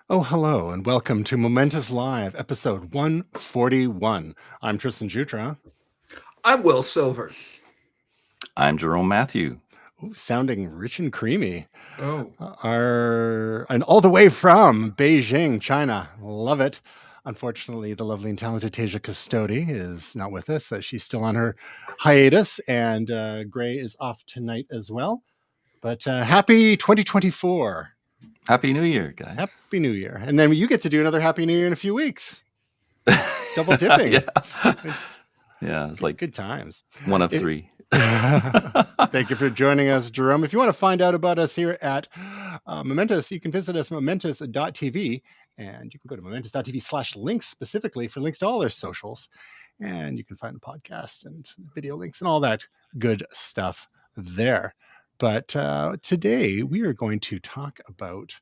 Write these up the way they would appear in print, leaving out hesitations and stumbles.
Oh, hello, and welcome to Momentous Live, episode 141. I'm Tristan Jutra. I'm Will Silver. I'm Jerome Matthew. Ooh, sounding rich and creamy. Oh. And all the way from Beijing, China. Love it. Unfortunately, the lovely and talented Tasia Custodi is not with us. She's still on her hiatus, and Gray is off tonight as well. But happy 2024. Happy New Year, guys. Happy New Year. And then you get to do another Happy New Year in a few weeks. Double dipping. Yeah, it's like good times. One of three. Thank you for joining us, Jerome. If you want to find out about us here at Momentous, you can visit us momentous.tv, and you can go to momentous.tv/links specifically for links to all their socials. And you can find the podcast and video links and all that good stuff there. But today we are going to talk about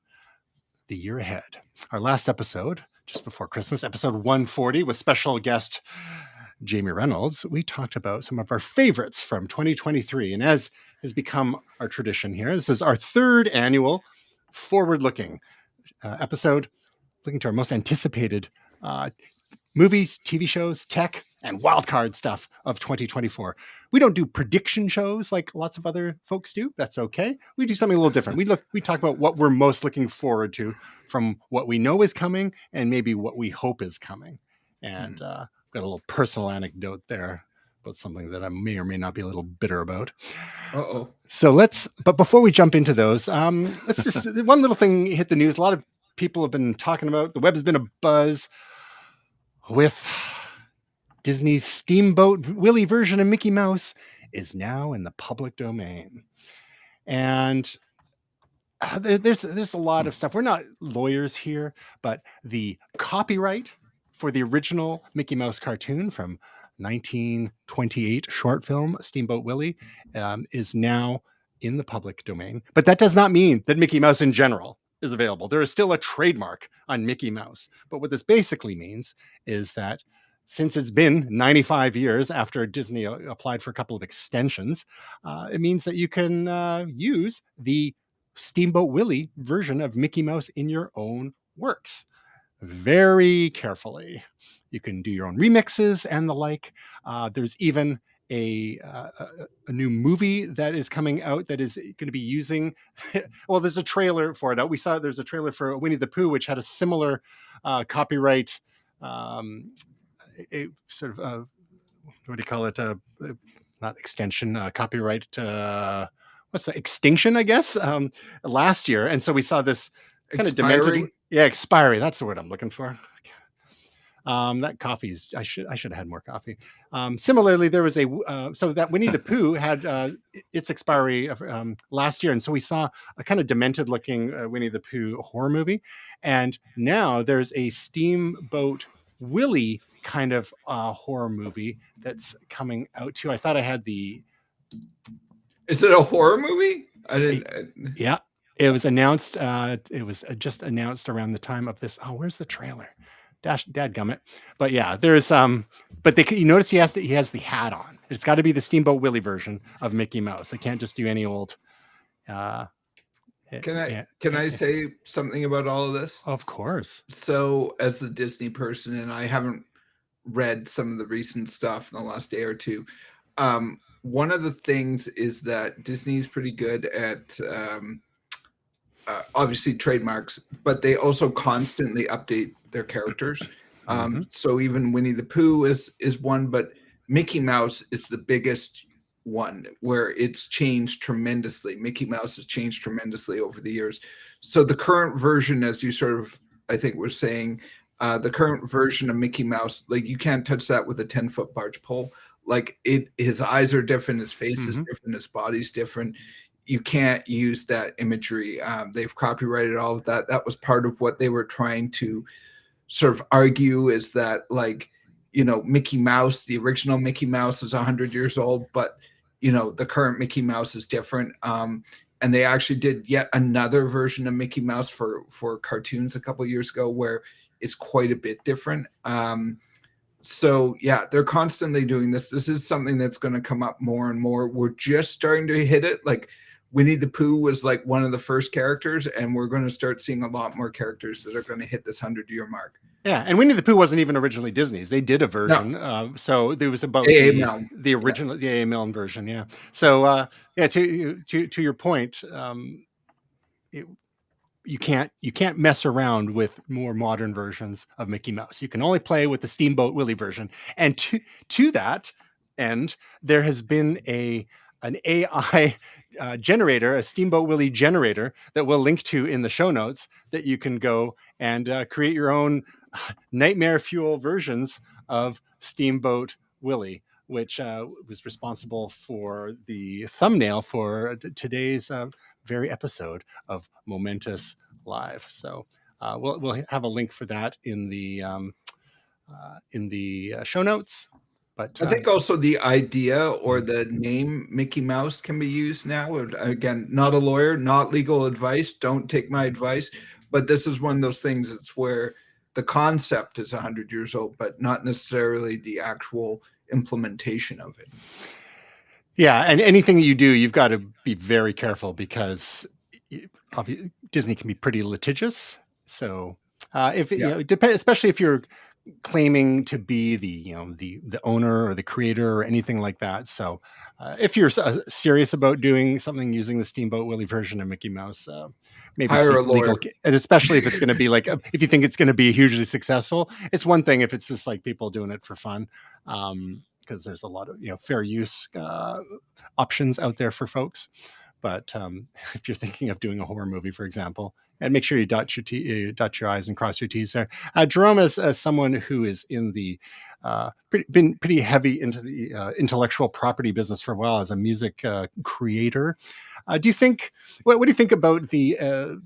the year ahead. Our last episode, just before Christmas, episode 140 with special guest Jamie Reynolds, we talked about some of our favorites from 2023. And as has become our tradition here, this is our third annual forward-looking episode, looking to our most anticipated movies, TV shows, tech, and wildcard stuff of 2024. We don't do prediction shows like lots of other folks do. That's okay. We do something a little different. We talk about what we're most looking forward to from what we know is coming and maybe what we hope is coming. And got a little personal anecdote there about something that I may or may not be a little bitter about. So but before we jump into those, let's just, one little thing hit the news. A lot of people have been talking about, the web has been a buzz with Disney's Steamboat Willie version of Mickey Mouse is now in the public domain. And there's a lot of stuff. We're not lawyers here, but the copyright for the original Mickey Mouse cartoon from 1928 short film Steamboat Willie is now in the public domain. But that does not mean that Mickey Mouse in general is available. There is still a trademark on Mickey Mouse. But what this basically means is that since it's been 95 years after Disney applied for a couple of extensions, it means that you can use the Steamboat Willie version of Mickey Mouse in your own works very carefully. You can do your own remixes and the like. There's even a new movie that is coming out that is going to be using, well, there's a trailer for it. We saw there's a trailer for Winnie the Pooh, which had a similar copyright, a sort of, what do you call it? Not extension, copyright, what's the extinction, I guess, last year. And so we saw this kind of demented, expiry. That's the word I'm looking for. That coffee's, I should have had more coffee. Similarly, there was so that Winnie the Pooh had its expiry last year. And so we saw a kind of demented looking Winnie the Pooh horror movie. And now there's a Steamboat Willie kind of horror movie that's coming out too. I thought I had Is it a horror movie? I didn't. Yeah. It was announced. It was just announced around the time of this. Oh, where's the trailer? Dadgummit. But yeah, there's but you notice he has the hat on. It's got to be the Steamboat Willie version of Mickey Mouse. They can't just do any old. Can I say something about all of this? Of course. So, as the Disney person, and I haven't read some of the recent stuff in the last day or two. One of the things is that Disney's pretty good at obviously trademarks, but they also constantly update their characters. So even Winnie the Pooh is one, but Mickey Mouse is the biggest one where it's changed tremendously. Mickey Mouse has changed tremendously over the years. So the current version, as you sort of, I think we're saying, the current version of Mickey Mouse, like you can't touch that with a 10-foot barge pole. Like his eyes are different, his face is different, his body's different. You can't use that imagery. They've copyrighted all of that. That was part of what they were trying to sort of argue, is that, like, you know, Mickey Mouse, the original Mickey Mouse is 100 years old, but, you know, the current Mickey Mouse is different. And they actually did yet another version of Mickey Mouse for cartoons a couple of years ago where it's quite a bit different. So yeah, they're constantly doing this. This is something that's going to come up more and more. We're just starting to hit it. Like Winnie the Pooh was like one of the first characters, and we're going to start seeing a lot more characters that are going to hit this 100-year mark. Yeah, and Winnie the Pooh wasn't even originally Disney's. They did a version, so there was about the original, the A.A. Milne version. Yeah. So yeah, to your point, you can't mess around with more modern versions of Mickey Mouse. You can only play with the Steamboat Willie version. And to that end, there has been an AI generator, a Steamboat Willie generator that we'll link to in the show notes, that you can go and create your own nightmare fuel versions of Steamboat Willie, which was responsible for the thumbnail for today's very episode of Momentous Live. So we'll have a link for that in the show notes. But I think also the idea or the name Mickey Mouse can be used now. Again, not a lawyer, not legal advice. Don't take my advice. But this is one of those things. It's where the concept is 100 years old, but not necessarily the actual implementation of it. Yeah, and anything that you do, you've got to be very careful, because Disney can be pretty litigious. So especially if you're claiming to be the owner or the creator or anything like that. So if you're serious about doing something using the Steamboat Willie version of Mickey Mouse, maybe hire a lawyer. And especially if it's going to be like, if you think it's going to be hugely successful. It's one thing if it's just like people doing it for fun, because there's a lot of fair use options out there for folks. But if you're thinking of doing a horror movie, for example, and make sure you dot your I's and cross your T's there. Jerome, as someone who is in the been pretty heavy into the intellectual property business for a while as a music creator, do you think? What do you think about the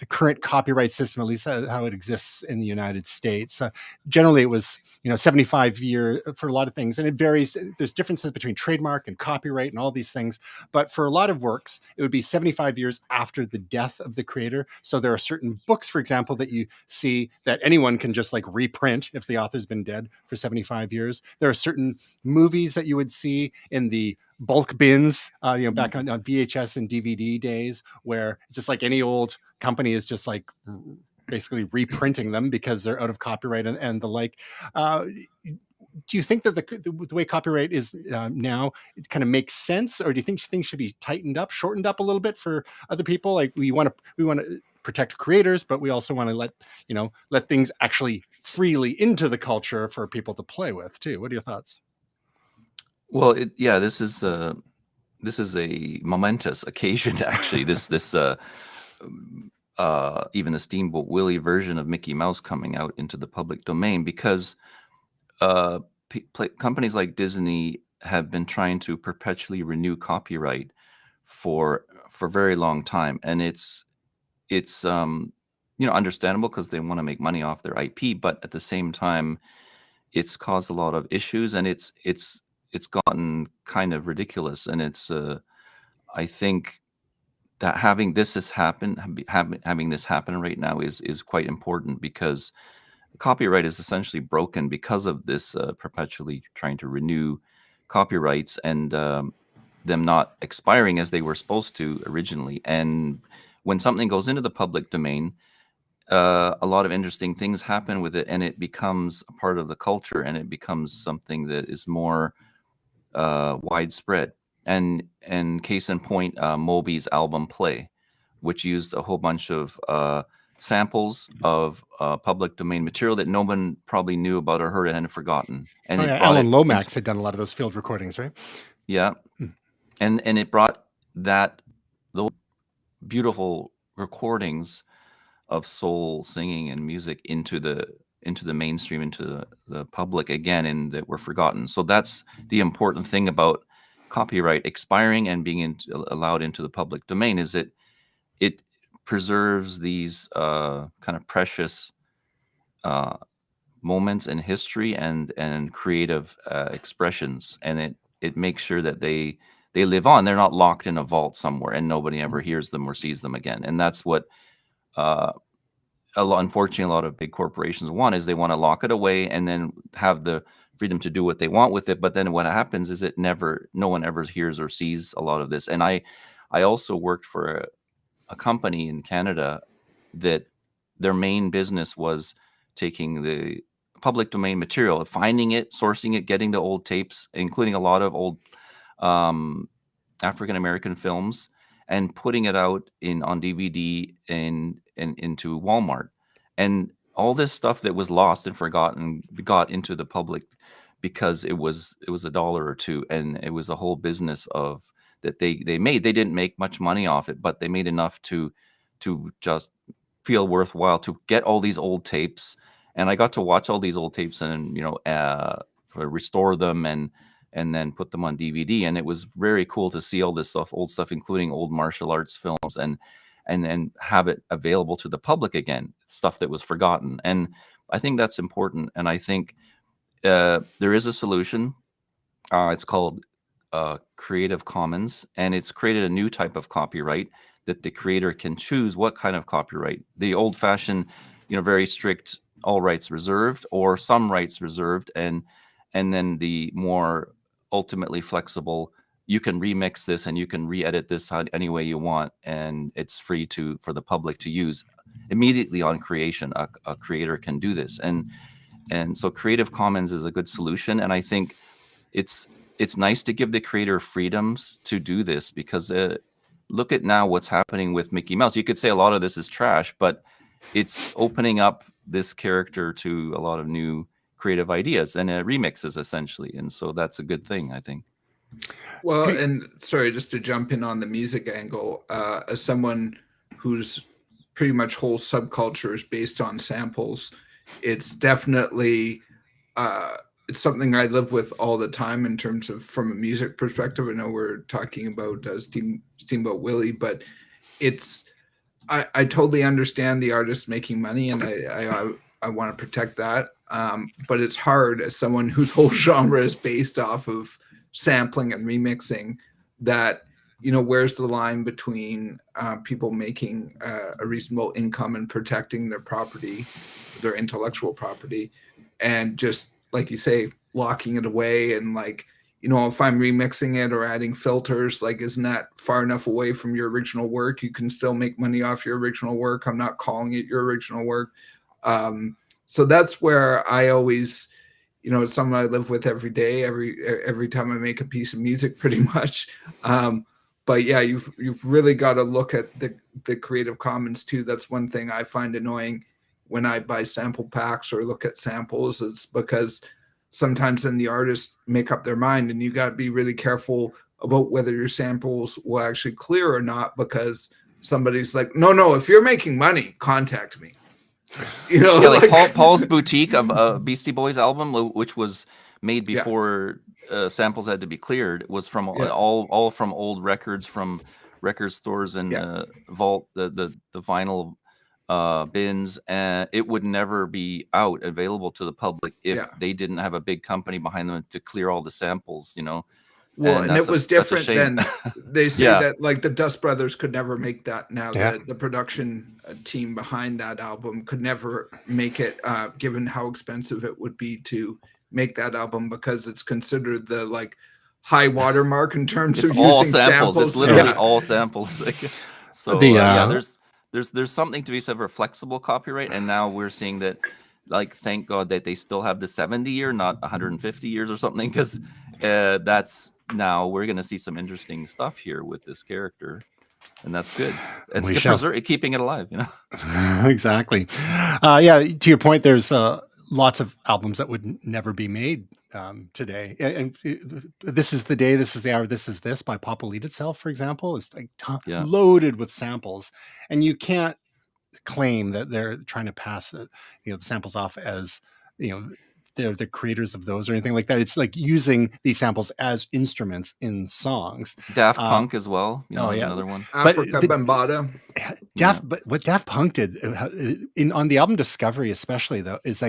current copyright system, at least how it exists in the United States? Generally, it was 75 year for a lot of things, and it varies. There's differences between trademark and copyright and all these things. But for a lot of works, it would be 75 years after the death of the creator. So there are certain books, for example, that you see that anyone can just like reprint if the author's been dead for 75 years. There are certain movies that you would see in the bulk bins, back on VHS and DVD days, where it's just like any old company is just like basically reprinting them because they're out of copyright and the like. Do you think that the way copyright is now, it kind of makes sense, or do you think things should be tightened up, shortened up a little bit for other people? Like we want to protect creators, but we also want to let things actually freely into the culture for people to play with too. What are your thoughts? Well, this is a momentous occasion, actually. Even the Steamboat Willie version of Mickey Mouse coming out into the public domain, because companies like Disney have been trying to perpetually renew copyright for a very long time, and it's understandable because they want to make money off their IP, but at the same time, it's caused a lot of issues, and it's gotten kind of ridiculous. And it's I think that having this happen right now is quite important, because copyright is essentially broken because of this perpetually trying to renew copyrights and them not expiring as they were supposed to originally. And when something goes into the public domain, a lot of interesting things happen with it, and it becomes a part of the culture, and it becomes something that is more widespread. And case in point, Moby's album Play, which used a whole bunch of samples of public domain material that no one probably knew about or heard and had forgotten. And Alan Lomax had done a lot of those field recordings, right? Yeah. And it brought those beautiful recordings of soul singing and music into the mainstream, into the public again, and that were forgotten. So that's the important thing about copyright expiring and being allowed into the public domain, is it preserves these kind of precious moments in history and creative expressions, and it makes sure that they live on. They're not locked in a vault somewhere and nobody ever hears them or sees them again. And that's what unfortunately a lot of big corporations want, is they want to lock it away and then have the freedom to do what they want with it. But then what happens is no one ever hears or sees a lot of this. And I I also worked for a company in Canada that their main business was taking the public domain material, finding it, sourcing it, getting the old tapes, including a lot of old African American films, and putting it out on DVD and into Walmart. And all this stuff that was lost and forgotten got into the public because it was $1 or $2, and it was a whole business of that they made. They didn't make much money off it, but they made enough to just feel worthwhile to get all these old tapes. And I got to watch all these old tapes and restore them and then put them on DVD. And it was very cool to see all this old stuff, including old martial arts films, and then have it available to the public again, stuff that was forgotten. And I think that's important. And I think there is a solution. It's called Creative Commons, and it's created a new type of copyright that the creator can choose what kind of copyright. The old-fashioned, very strict, all rights reserved, or some rights reserved, and then the more ultimately flexible, you can remix this and you can re-edit this any way you want, and it's free for the public to use immediately on creation. A creator can do this, and so Creative Commons is a good solution. And I think it's nice to give the creator freedoms to do this, because look at now what's happening with Mickey Mouse. You could say a lot of this is trash, but it's opening up this character to a lot of new creative ideas and remixes, essentially. And so that's a good thing, I think. Well, and sorry, just to jump in on the music angle, as someone whose pretty much whole subculture is based on samples, it's definitely it's something I live with all the time in terms of from a music perspective. I know we're talking about Steamboat Willie, but I totally understand the artist making money, and I want to protect that. But it's hard as someone whose whole genre is based off of sampling and remixing, that, where's the line between people making a reasonable income and protecting their property, their intellectual property, and just, like you say, locking it away. And if I'm remixing it or adding filters, isn't that far enough away from your original work? You can still make money off your original work. I'm not calling it your original work. So that's where I always, it's something I live with every day, every time I make a piece of music, pretty much. But yeah, you've really got to look at the Creative Commons too. That's one thing I find annoying when I buy sample packs or look at samples. It's because sometimes then the artists make up their mind, and you got to be really careful about whether your samples will actually clear or not, somebody's like, no, if you're making money, contact me. Paul's Boutique of Beastie Boys album, which was made before samples had to be cleared, was from all from old records from record stores and vault the vinyl bins, and it would never be available to the public if they didn't have a big company behind them to clear all the samples. Well, and it was different than they say that the Dust Brothers could never make that. Now the production team behind that album could never make it, given how expensive it would be to make that album, because it's considered the high watermark in terms of all using samples. It's literally all samples. So there's something to be said for flexible copyright, and now we're seeing that, thank God that they still have the 70-year, not 150 years or something, because that's now we're going to see some interesting stuff here with this character, and that's good. It's keeping it alive, Exactly. To your point, there's lots of albums that would never be made today. And This Is the Day, This Is the Hour, This Is This by Pop Will Eat Itself, for example, is loaded with samples, and you can't claim that they're trying to pass it, the samples off as, they're the creators of those or anything like that. It's like using these samples as instruments in songs. Daft Punk as well. Another one. Africa Bambaataa. But what Daft Punk did on the album Discovery, especially though, is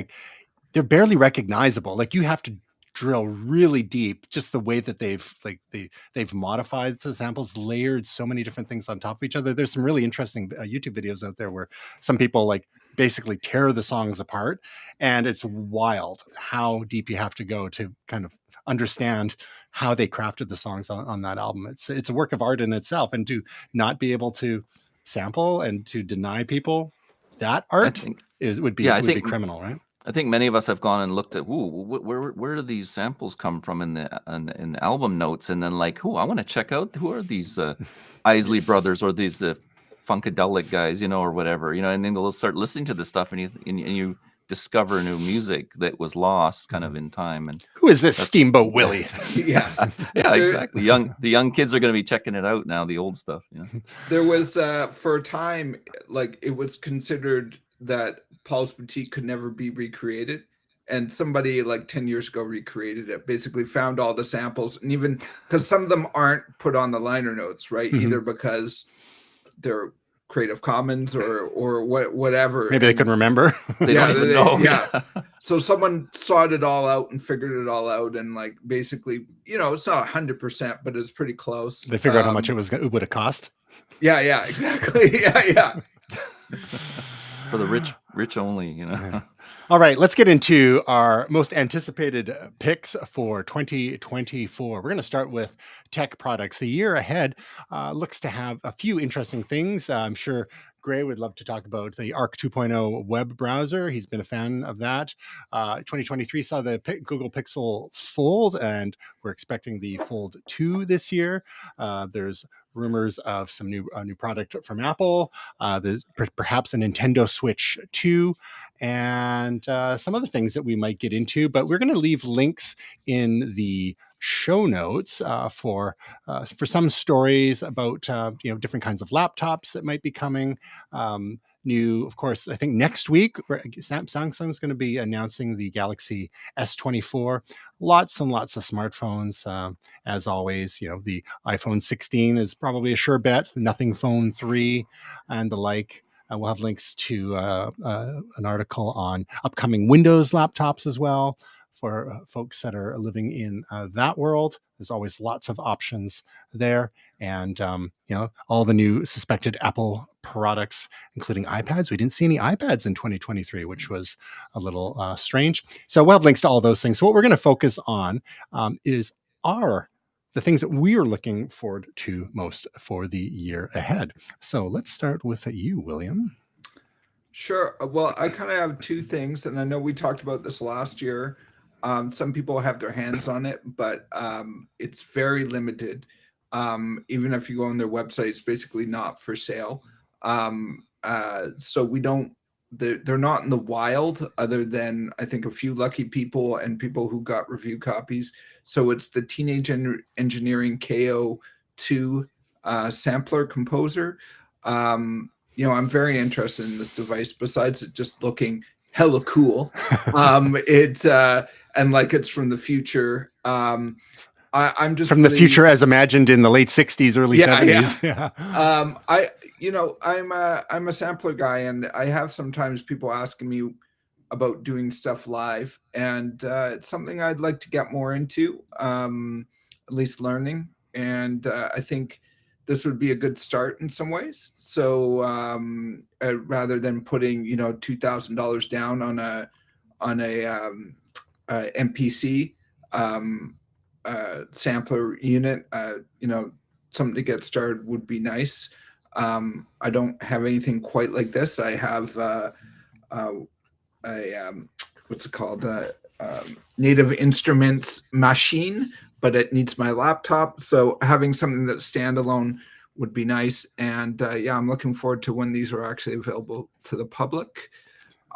they're barely recognizable. You have to drill really deep, just the way that they've modified the samples, layered so many different things on top of each other. There's some really interesting YouTube videos out there where some people like basically tear the songs apart, and it's wild how deep you have to go to kind of understand how they crafted the songs on that album. It's a work of art in itself, and to not be able to sample and to deny people that art would be criminal, right? I think many of us have gone and looked at, where do these samples come from in the album notes, and then like, I want to check out who are these Isley brothers or these Funkadelic guys, or whatever, and then they'll start listening to this stuff, and you discover new music that was lost kind of in time. And who is this Steamboat Willie? Yeah, exactly. The young kids are going to be checking it out now, the old stuff. There was for a time, like, it was considered that Paul's Boutique could never be recreated, and somebody like 10 years ago recreated it, basically found all the samples, and even because some of them aren't put on the liner notes, right? Either because they're Creative Commons or whatever. Maybe they couldn't remember. They don't even know. Yeah. So someone sought it all out and figured it all out, and like basically, it's not 100%, but it's pretty close. They figured out how much it would have cost. Yeah, exactly. Yeah. For the rich only, All right, let's get into our most anticipated picks for 2024. We're going to start with tech products. The year ahead looks to have a few interesting things. I'm sure Gray would love to talk about the Arc 2.0 web browser. He's been a fan of that. 2023 saw the Google Pixel Fold, and we're expecting the Fold 2 this year. There's rumors of some new product from Apple. There's perhaps a Nintendo Switch 2, and some other things that we might get into. But we're going to leave links in the show notes for some stories about different kinds of laptops that might be coming. New, of course, I think next week Samsung's going to be announcing the Galaxy S24. Lots and lots of smartphones. As always, the iPhone 16 is probably a sure bet. Nothing Phone 3 and the like. We'll have links to an article on upcoming Windows laptops as well for folks that are living in that world. There's always lots of options there. And, all the new suspected Apple products, including iPads. We didn't see any iPads in 2023, which was a little strange. So we'll have links to all those things. So what we're going to focus on are the things that we are looking forward to most for the year ahead. So let's start with you, William. Sure. Well, I kind of have two things, and I know we talked about this last year. Some people have their hands on it, but it's very limited. Even if you go on their website, it's basically not for sale. So we don't, they're not in the wild, other than I think a few lucky people and people who got review copies. So it's the Teenage Engineering KO2 sampler composer. I'm very interested in this device, besides it just looking hella cool. And like it's from the future. I'm just from the future as imagined in the late 60s, early 70s. Yeah. I'm a sampler guy, and I have sometimes people asking me about doing stuff live, and it's something I'd like to get more into, at least learning. And I think this would be a good start in some ways. So rather than putting $2,000 down on a MPC sampler unit, something to get started would be nice. I don't have anything quite like this. I have what's it called? Native Instruments machine, but it needs my laptop. So having something that's standalone would be nice. And I'm looking forward to when these are actually available to the public.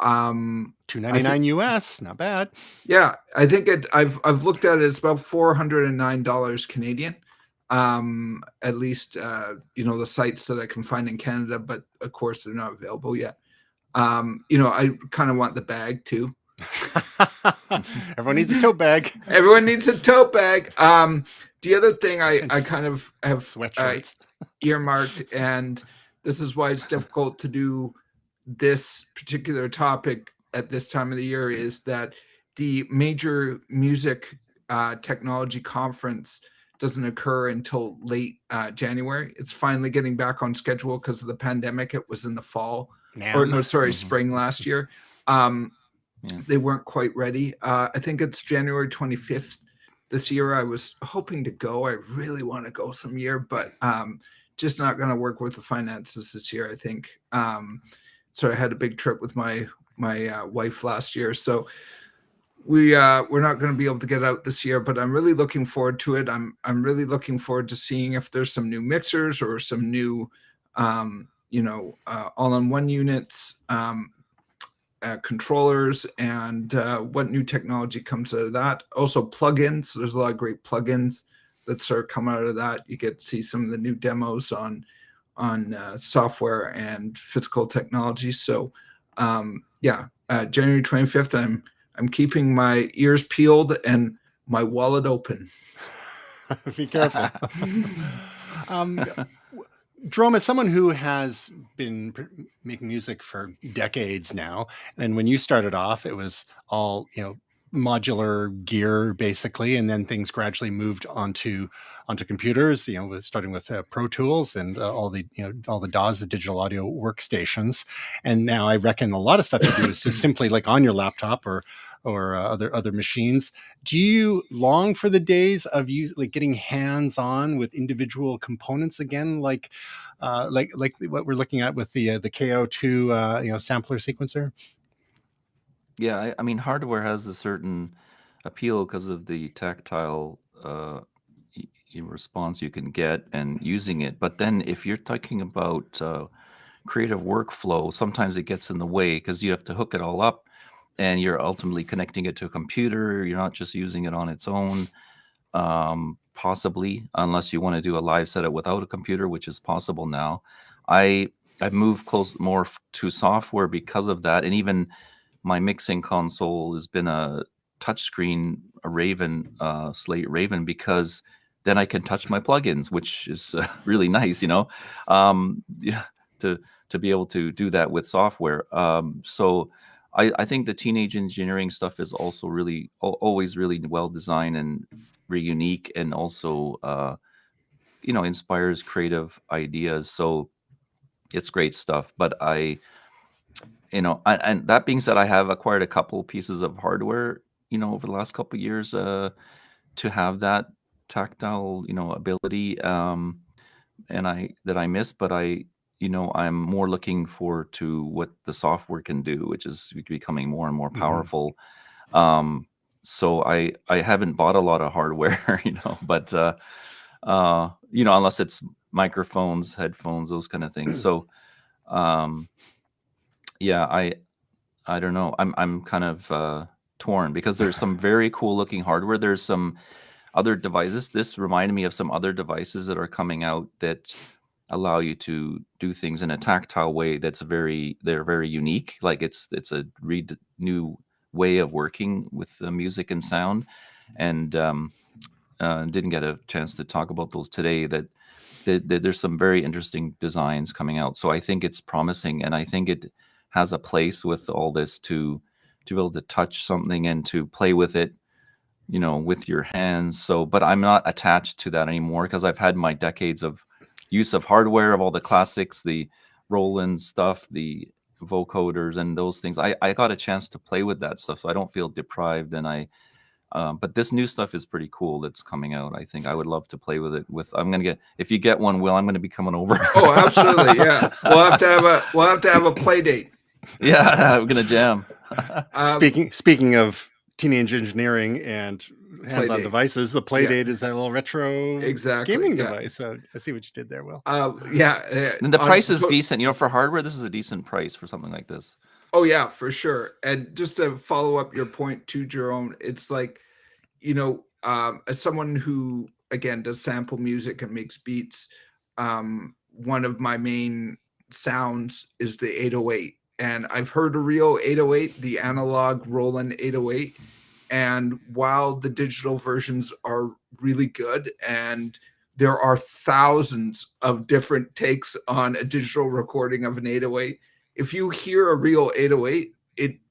$299 US, not bad. Yeah, I think I've looked at it. It's about $409 Canadian. At least the sites that I can find in Canada, but of course they're not available yet. I kind of want the bag too. Everyone needs a tote bag. Everyone needs a tote bag. The other thing I kind of have sweatshirts earmarked, and this is why it's difficult to do this particular topic at this time of the year, is that the major music technology conference doesn't occur until late January. It's finally getting back on schedule because of the pandemic. It was in the fall, spring last year. They weren't quite ready. I think it's January 25th this year. I was hoping to go. I really want to go some year, but just not going to work with the finances this year, I think. So I had a big trip with my wife last year. So we're not going to be able to get out this year, but I'm really looking forward to it. I'm really looking forward to seeing if there's some new mixers or some new, all-in-one units, controllers, and what new technology comes out of that. Also plugins. There's a lot of great plugins that start coming out of that. You get to see some of the new demos on software and physical technology. So January 25th, I'm keeping my ears peeled and my wallet open. Be careful. Jerome, as someone who has been making music for decades now, and when you started off, it was all, modular gear basically, and then things gradually moved onto computers, starting with Pro Tools and all the DAWs, the digital audio workstations. And now I reckon a lot of stuff you do is just simply like on your laptop or other machines. Do you long for the days of getting hands-on with individual components again, like what we're looking at with the KO2 sampler sequencer? Yeah, I mean, hardware has a certain appeal because of the tactile response you can get and using it. But then if you're talking about creative workflow, sometimes it gets in the way because you have to hook it all up and you're ultimately connecting it to a computer. You're not just using it on its own, possibly, unless you want to do a live setup without a computer, which is possible now. I've moved more to software because of that. And even my mixing console has been a touchscreen, a Raven, Slate Raven, because then I can touch my plugins, which is really nice, to be able to do that with software. So I think the teenage engineering stuff is also always really well designed and very unique, and also inspires creative ideas. So it's great stuff. But and that being said, I have acquired a couple pieces of hardware, over the last couple of years, to have that tactile, ability, and that I miss. But I'm more looking forward to what the software can do, which is becoming more and more powerful. So I haven't bought a lot of hardware, but unless it's microphones, headphones, those kind of things. So I don't know. I'm kind of torn because there's some very cool looking hardware. There's some other devices. This reminded me of some other devices that are coming out that allow you to do things in a tactile way they're very unique. Like it's a new way of working with music and sound. And didn't get a chance to talk about those today. That there's some very interesting designs coming out. So I think it's promising, and I think it has a place with all this to be able to touch something and to play with it, with your hands. So, but I'm not attached to that anymore because I've had my decades of use of hardware, of all the classics, the Roland stuff, the vocoders and those things. I got a chance to play with that stuff, so I don't feel deprived. And but this new stuff is pretty cool that's coming out. I think I would love to play with it. If you get one, Will, I'm gonna be coming over. Oh, absolutely, yeah. We'll have to have a play date. Yeah, we're gonna jam. Speaking of teenage engineering and hands-on devices, the Playdate is that little retro gaming device. So I see what you did there, Will. And the price is decent. For hardware, this is a decent price for something like this. Oh yeah, for sure. And just to follow up your point too, Jerome, it's like, as someone who again does sample music and makes beats, one of my main sounds is the 808. And I've heard a real 808, the analog Roland 808. And while the digital versions are really good, and there are thousands of different takes on a digital recording of an 808, if you hear a real 808,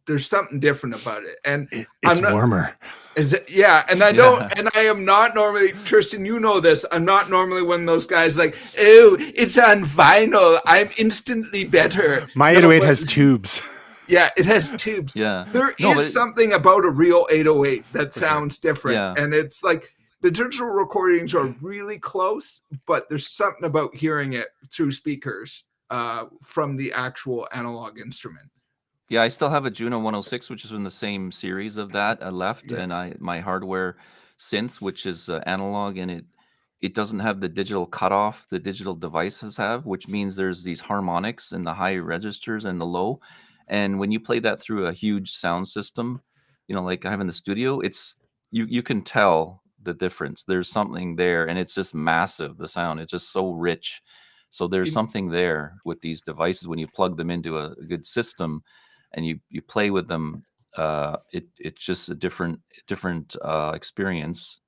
there's something different about it. And it's warmer. Is it? Yeah, and I Yeah. don't, and I am not normally, Tristan, you know this. I'm not normally one of those guys like, oh, it's on vinyl. I'm instantly better. My No, 808 but- has tubes. Yeah, it has tubes. Yeah. There No, is but- something about a real 808 that For sure. sounds different. Yeah. And it's like the digital recordings are really close, but there's something about hearing it through speakers from the actual analog instrument. Yeah, I still have a Juno 106, which is in the same series of that. I left, Yeah. and my hardware synth, which is analog, and it doesn't have the digital cutoff the digital devices have, which means there's these harmonics in the high registers and the low. And when you play that through a huge sound system, like I have in the studio, it's you can tell the difference. There's something there, and it's just massive. The sound, it's just so rich. So there's something there with these devices when you plug them into a good system. And you play with them, it's just a different experience,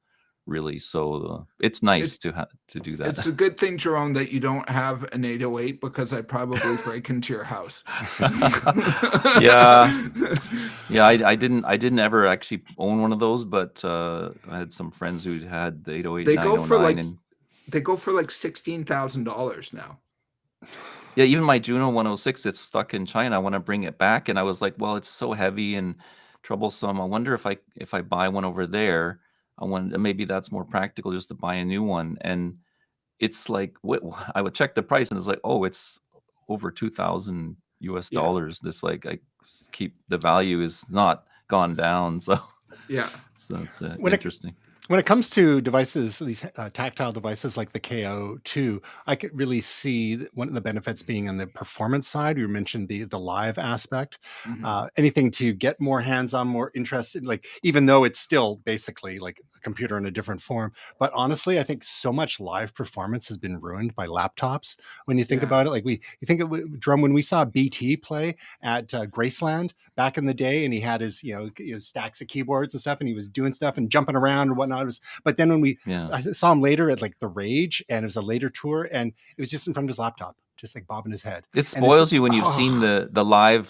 really. So it's nice to do that. It's a good thing, Jerome, that you don't have an 808 because I'd probably break into your house. Yeah. I didn't ever actually own one of those, but I had some friends who had the 808. They go for 909 like and $16,000 now. yeah, even my Juno 106, it's stuck in China. I want to bring it back, and I was like, well, it's so heavy and troublesome. I wonder if I buy one over there, maybe that's more practical just to buy a new one. And it's like, I would check the price, and it's like, oh, it's over $2,000 US. This keep the value is not gone down. So yeah, so it's When interesting. When it comes to devices, these tactile devices like the KO2, I could really see one of the benefits being on the performance side. You mentioned the live aspect. Anything to get more hands-on, more interested, like even though it's still basically like a computer in a different form. But honestly, I think so much live performance has been ruined by laptops. When you think about it, like you think of Drum, when we saw BT play at Graceland back in the day, and he had his stacks of keyboards and stuff, and he was doing stuff and jumping around and whatnot. But then when I saw him later at like the Rage, and it was a later tour, and it was just in front of his laptop, just like bobbing his head. It spoils you when you've seen the live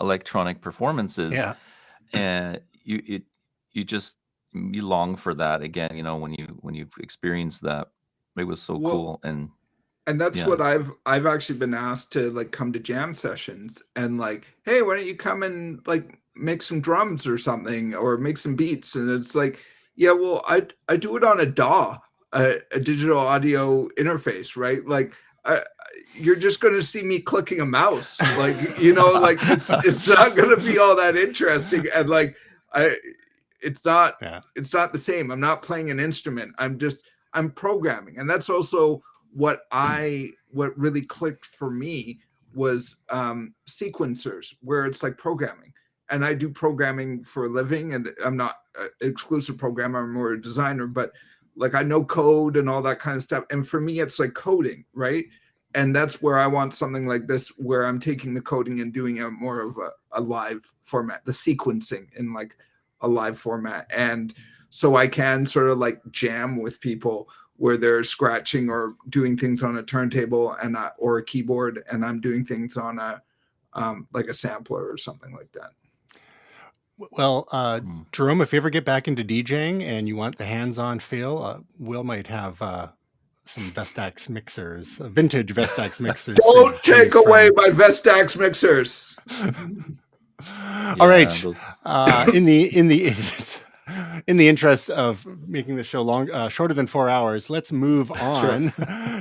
electronic performances. Yeah. And you long for that again, when you've experienced that. It was so cool. And that's what I've actually been asked to like come to jam sessions and like, hey, why don't you come and like make some drums or something or make some beats? And it's like, yeah, well, I do it on a DAW, a digital audio interface, right? Like you're just going to see me clicking a mouse, like, like it's not going to be all that interesting. And like, it's not the same. I'm not playing an instrument. I'm programming. And that's also what really clicked for me was sequencers, where it's like programming. And I do programming for a living, and I'm not an exclusive programmer, I'm more a designer, but like I know code and all that kind of stuff. And for me, it's like coding, right? And that's where I want something like this, where I'm taking the coding and doing a more of a live format, the sequencing in like a live format. And so I can sort of like jam with people where they're scratching or doing things on a turntable or a keyboard, and I'm doing things on like a sampler or something like that. Well, Jerome, if you ever get back into DJing and you want the hands-on feel, Will might have some Vestax mixers, vintage Vestax mixers. Don't take away my Vestax mixers. All right. In the interest of making the show shorter than 4 hours, let's move on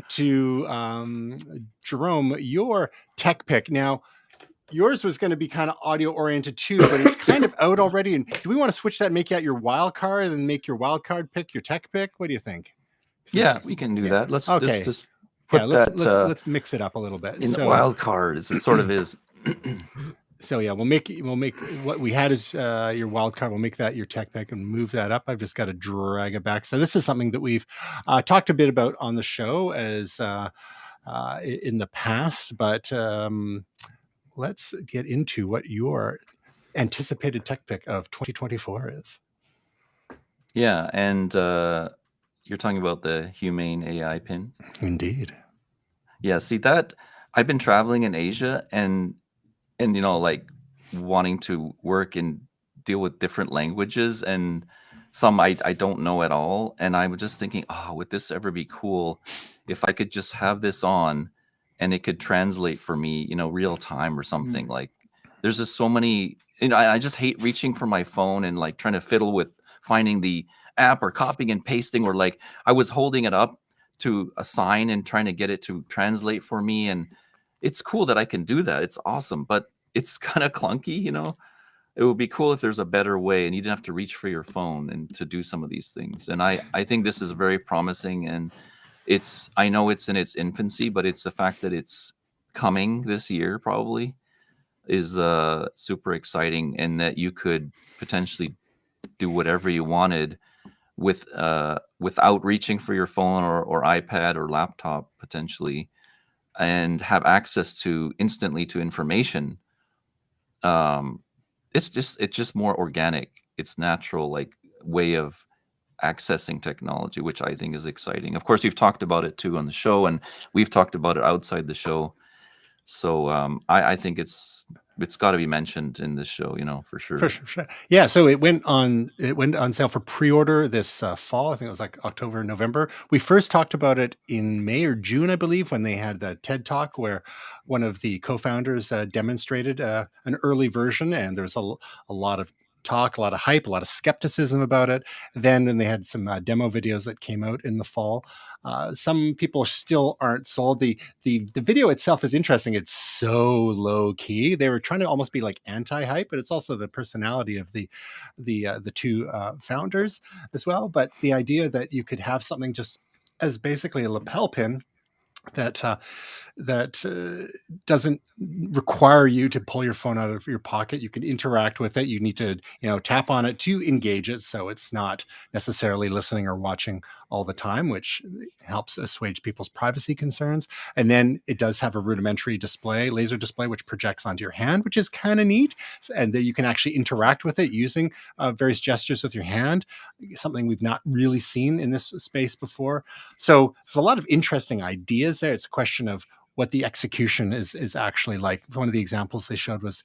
to Jerome, your tech pick. Now, yours was going to be kind of audio oriented too, but it's kind of out already. And do we want to switch that, make that your wild card, and make your wild card pick your tech pick? What do you think? We can do that. Let's just put let's mix it up a little bit. In the wild card, it sort of is. So yeah, we'll make what we had as your wild card. We'll make that your tech pick and move that up. I've just got to drag it back. So this is something that we've talked a bit about on the show as in the past, but let's get into what your anticipated tech pick of 2024 is. Yeah, and you're talking about the Humane AI pin. Indeed. Yeah, see that I've been traveling in Asia and like wanting to work in deal with different languages, and some I don't know at all. And I was just thinking, oh, would this ever be cool if I could just have this on and it could translate for me, real time or something. Like, there's just so many, I just hate reaching for my phone and like trying to fiddle with finding the app or copying and pasting, or like I was holding it up to a sign and trying to get it to translate for me. And it's cool that I can do that. It's awesome, but it's kind of clunky. It would be cool if there's a better way and you didn't have to reach for your phone and to do some of these things. And I think this is very promising, and I know it's in its infancy, but it's the fact that it's coming this year probably is super exciting, and that you could potentially do whatever you wanted with without reaching for your phone or iPad or laptop potentially, and have access to instantly to information. It's just more organic. It's natural, like, way of accessing technology, which I think is exciting. Of course, you've talked about it too on the show, and we've talked about it outside the show. So I think it's got to be mentioned in this show, for sure. For sure. Yeah. So it went on sale for pre-order this fall. I think it was like October, November. We first talked about it in May or June, I believe, when they had the TED Talk where one of the co-founders demonstrated an early version, and there was a lot of talk, a lot of hype, a lot of skepticism about it. Then they had some demo videos that came out in the fall. Some people still aren't sold. The video itself is interesting. It's so low key. They were trying to almost be like anti-hype, but it's also the personality of the two founders as well. But the idea that you could have something just as basically a lapel pin that doesn't require you to pull your phone out of your pocket. You can interact with it. You need to, tap on it to engage it, so it's not necessarily listening or watching all the time, which helps assuage people's privacy concerns. And then it does have a rudimentary display, laser display, which projects onto your hand, which is kind of neat. And that you can actually interact with it using various gestures with your hand, something we've not really seen in this space before. So there's a lot of interesting ideas there. It's a question of what the execution is actually like. One of the examples they showed was,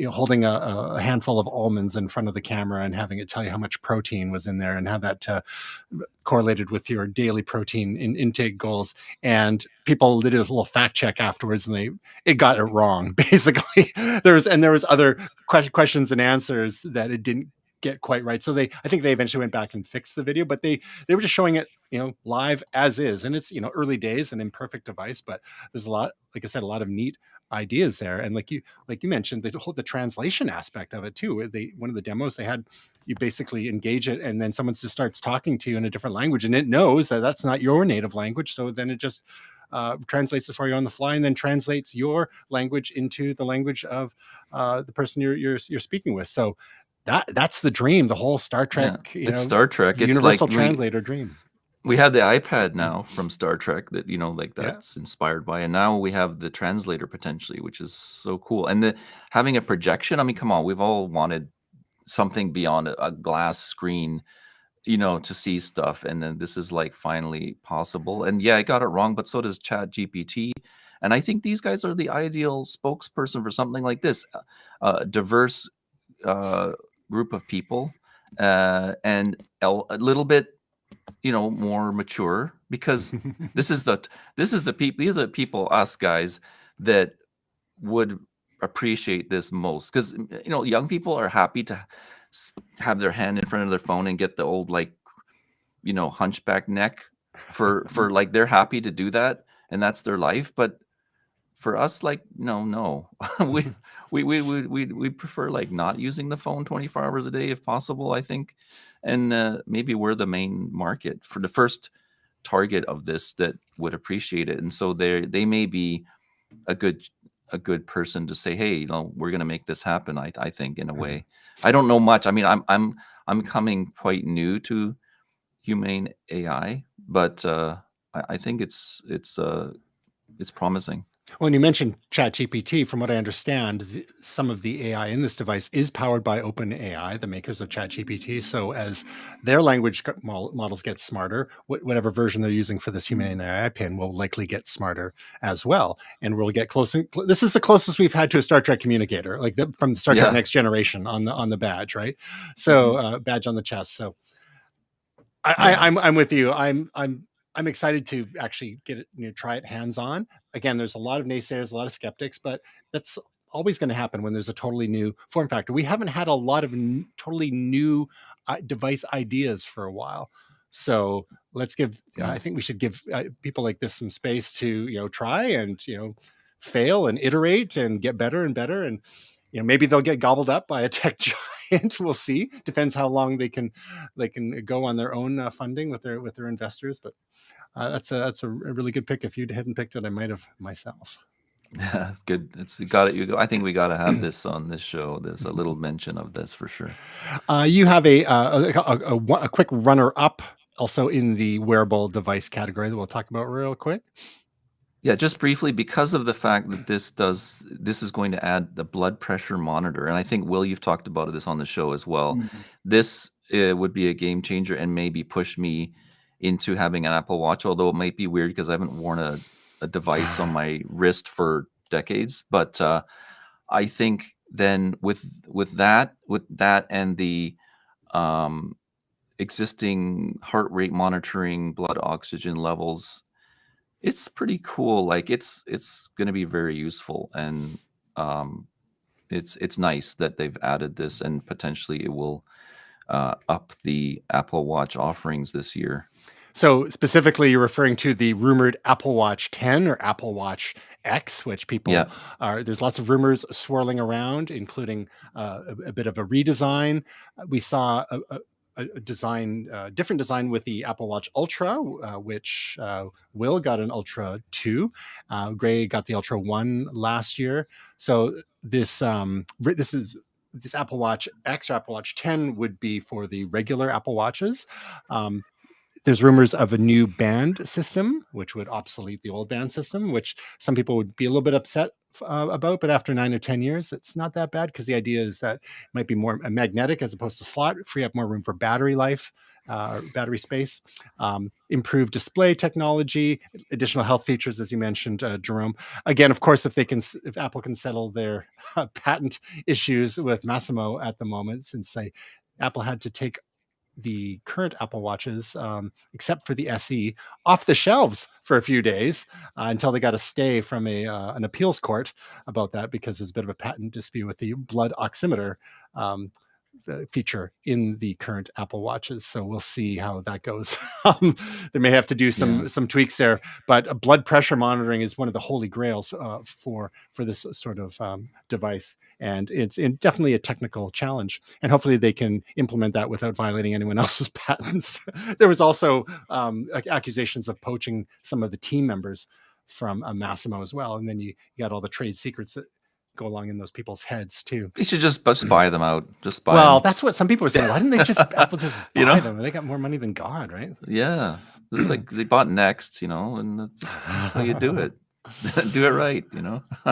holding a handful of almonds in front of the camera and having it tell you how much protein was in there and how that correlated with your daily protein intake goals. And people did a little fact check afterwards, and it got it wrong. Basically, there was other questions and answers that it didn't get quite right. So I think they eventually went back and fixed the video, but they were just showing it, live as is. And it's, early days, an imperfect device, but there's a lot, like I said, a lot of neat ideas there. And like you mentioned, the translation aspect of it too. One of the demos they had, you basically engage it, and then someone just starts talking to you in a different language, and it knows that that's not your native language. So then it just translates it for you on the fly, and then translates your language into the language of the person you're speaking with. So that's the dream, the whole Star Trek, it's Star Trek. It's universal like translator dream. We have the iPad now from Star Trek that, like that's inspired by, and now we have the translator potentially, which is so cool. And having a projection, I mean, come on, we've all wanted something beyond a glass screen, to see stuff. And then this is like finally possible. And yeah, I got it wrong, but so does Chat GPT. And I think these guys are the ideal spokesperson for something like this, diverse group of people, and a little bit, more mature, because this is the people, these are the people, us guys, that would appreciate this most. Because young people are happy to have their hand in front of their phone and get the old, like, hunchback neck for like, they're happy to do that, and that's their life. But for us, like, no, we prefer like not using the phone 24 hours a day if possible, I think. And maybe we're the main market for the first target of this that would appreciate it. And so they may be a good person to say, hey, we're going to make this happen. I think, in a way. I don't know much. I mean, I'm coming quite new to humane AI, but I think it's it's promising. Well, and you mentioned ChatGPT. From what I understand, some of the AI in this device is powered by OpenAI, the makers of ChatGPT. So as their language models get smarter, whatever version they're using for this human AI pin will likely get smarter as well. And we'll get close. This is the closest we've had to a Star Trek communicator, like from the Star Trek Next Generation on the badge, right? So badge on the chest. So I'm with you. I'm excited to actually get it, try it hands on. Again, there's a lot of naysayers, a lot of skeptics, but that's always going to happen when there's a totally new form factor. We haven't had a lot of totally new device ideas for a while. So let's give, I think we should give people like this some space to, try and, fail and iterate and get better and better. And, maybe they'll get gobbled up by a tech giant. We'll see. Depends how long they can go on their own funding with their investors. But that's a really good pick. If you hadn't picked it, I might have myself. Yeah, it's good. I think we got to have this on this show. There's a little mention of this for sure. You have a quick runner up also in the wearable device category that we'll talk about real quick. Yeah, just briefly, because of the fact that this is going to add the blood pressure monitor, and I think, Will, you've talked about this on the show as well. This would be a game changer and maybe push me into having an Apple Watch, although it might be weird because I haven't worn a device on my wrist for decades. But I think then with that and the existing heart rate monitoring, blood oxygen levels, it's pretty cool. Like it's going to be very useful, and it's nice that they've added this, and potentially it will up the Apple Watch offerings this year. So specifically, you're referring to the rumored Apple Watch 10 or Apple Watch X, which people are. There's lots of rumors swirling around, including a bit of a redesign. We saw a different design with the Apple Watch Ultra, which Will got an Ultra 2. Gray got the Ultra 1 last year. So this Apple Watch X or Apple Watch 10 would be for the regular Apple Watches. There's rumors of a new band system, which would obsolete the old band system, which some people would be a little bit upset about. But after 9 or 10 years, it's not that bad, because the idea is that it might be more magnetic as opposed to slot, free up more room for battery life, battery space, improved display technology, additional health features, as you mentioned, Jerome. Again, of course, if Apple can settle their patent issues with Massimo at the moment, since Apple had to take the current Apple Watches, except for the SE, off the shelves for a few days until they got a stay from an appeals court about that, because there's a bit of a patent dispute with the blood oximeter feature in the current Apple Watches. So we'll see how that goes. They may have to do some tweaks there, but blood pressure monitoring is one of the holy grails for this sort of device, and it's definitely a technical challenge. And hopefully they can implement that without violating anyone else's patents. There was also accusations of poaching some of the team members from Massimo as well, and then you got all the trade secrets that go along in those people's heads too. You should just buy them out. Just buy them. That's what some people are saying. Why didn't they Apple just buy them? They got more money than God, right? Yeah. It's like they bought Next, and that's how you do it. Do it right,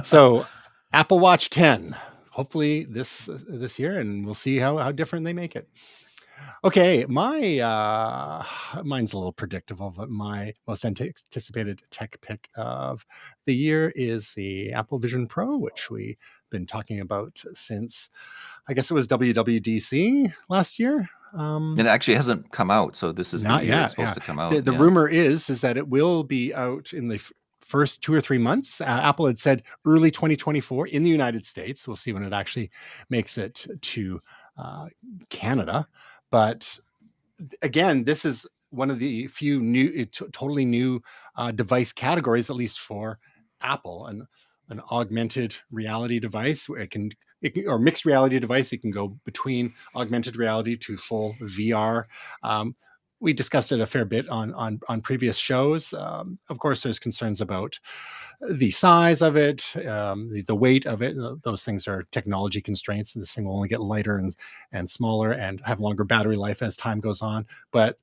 So Apple Watch 10, hopefully this year, and we'll see how different they make it. Okay, mine's a little predictable, but my most anticipated tech pick of the year is the Apple Vision Pro, which we've been talking about since, I guess it was WWDC last year. It actually hasn't come out, so this is not yet supposed to come out. The rumor is that it will be out in the first 2 or 3 months. Apple had said early 2024 in the United States. We'll see when it actually makes it to Canada. But again, this is one of the few totally new device categories, at least for Apple, and an augmented reality device where it can or mixed reality device. It can go between augmented reality to full VR. We discussed it a fair bit on previous shows. Of course, there's concerns about the size of it, the weight of it. Those things are technology constraints, and this thing will only get lighter and smaller and have longer battery life as time goes on. But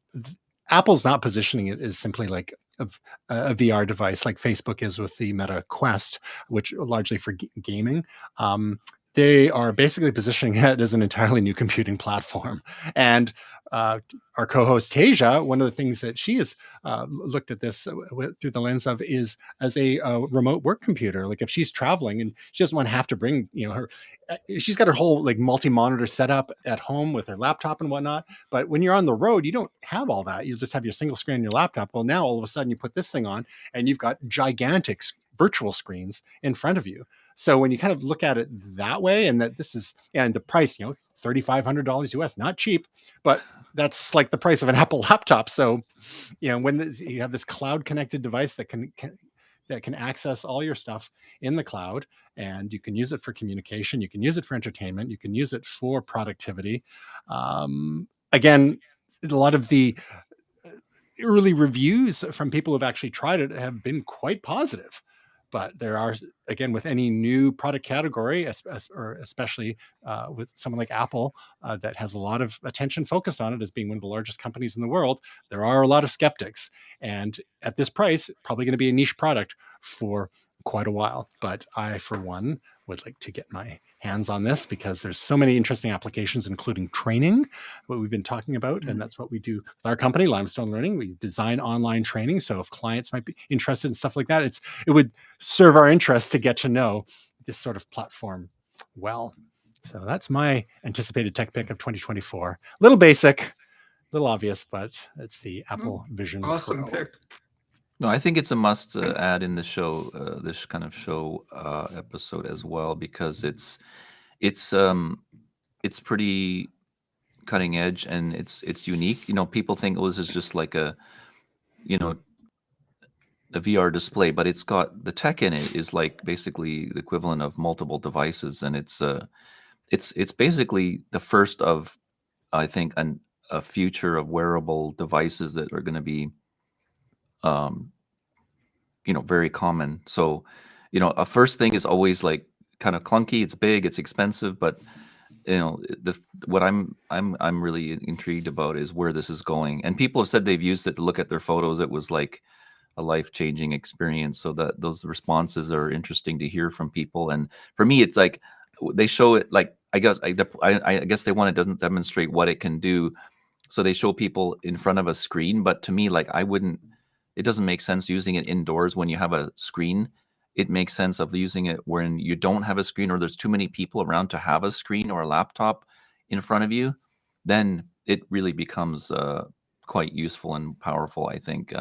Apple's not positioning it as simply like a VR device like Facebook is with the Meta Quest, which largely for gaming. They are basically positioning it as an entirely new computing platform. And our co-host Tasia, one of the things that she has looked at this through the lens of is as a remote work computer. Like if she's traveling and she doesn't want to have to bring, her, she's got her whole like multi-monitor setup at home with her laptop and whatnot. But when you're on the road, you don't have all that. You just have your single screen on your laptop. Well, now all of a sudden you put this thing on and you've got gigantic virtual screens in front of you. So when you kind of look at it that way, and that this is, and the price, $3,500 US, not cheap, but that's like the price of an Apple laptop. So, when you have this cloud connected device that can access all your stuff in the cloud, and you can use it for communication, you can use it for entertainment, you can use it for productivity. Again, a lot of the early reviews from people who've actually tried it have been quite positive. But there are, again, with any new product category, or especially with someone like Apple that has a lot of attention focused on it as being one of the largest companies in the world, there are a lot of skeptics. And at this price, probably going to be a niche product for quite a while. But I, for one, would like to get my hands on this because there's so many interesting applications, including training, what we've been talking about. And that's what we do with our company, Limestone Learning. We design online training. So if clients might be interested in stuff like that, it would serve our interest to get to know this sort of platform well. So that's my anticipated tech pick of 2024. A little basic, a little obvious, but it's the Apple Vision Awesome Pro. pick. No, I think it's a must add in the show, this kind of show episode as well, because it's pretty cutting edge and it's unique. People think, oh, this is just like a VR display, but it's got the tech in it is like basically the equivalent of multiple devices, and it's basically the first of, I think, a future of wearable devices that are going to be very common. So, a first thing is always like kind of clunky. It's big, it's expensive, but what I'm really intrigued about is where this is going. And people have said they've used it to look at their photos. It was like a life-changing experience. So that those responses are interesting to hear from people. And for me, it's like they show it like I guess they want to demonstrate what it can do. So they show people in front of a screen, but to me, like it doesn't make sense using it indoors when you have a screen. It makes sense of using it when you don't have a screen or there's too many people around to have a screen or a laptop in front of you. Then it really becomes quite useful and powerful, I think.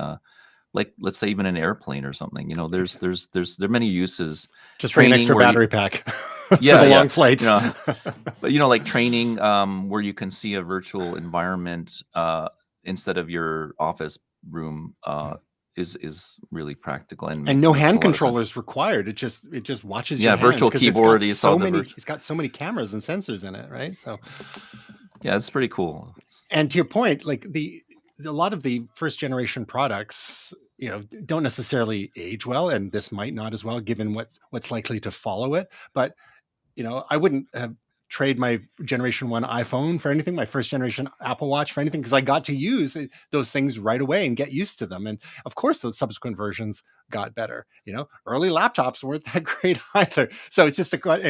Like, let's say even an airplane or something. There are many uses. Just bring an extra battery pack for the long flights. But like training, where you can see a virtual environment instead of your office room is really practical, and no hand controllers required. It just watches your hands. Virtual keyboard. It's got so many cameras and sensors in it, right? So it's pretty cool. And to your point, like a lot of the first generation products, don't necessarily age well, and this might not as well, given what's likely to follow it. But I wouldn't have trade my generation 1 iPhone for anything, my first generation Apple Watch for anything, because I got to use those things right away and get used to them. And of course, the subsequent versions got better. Early laptops weren't that great either. So it's just but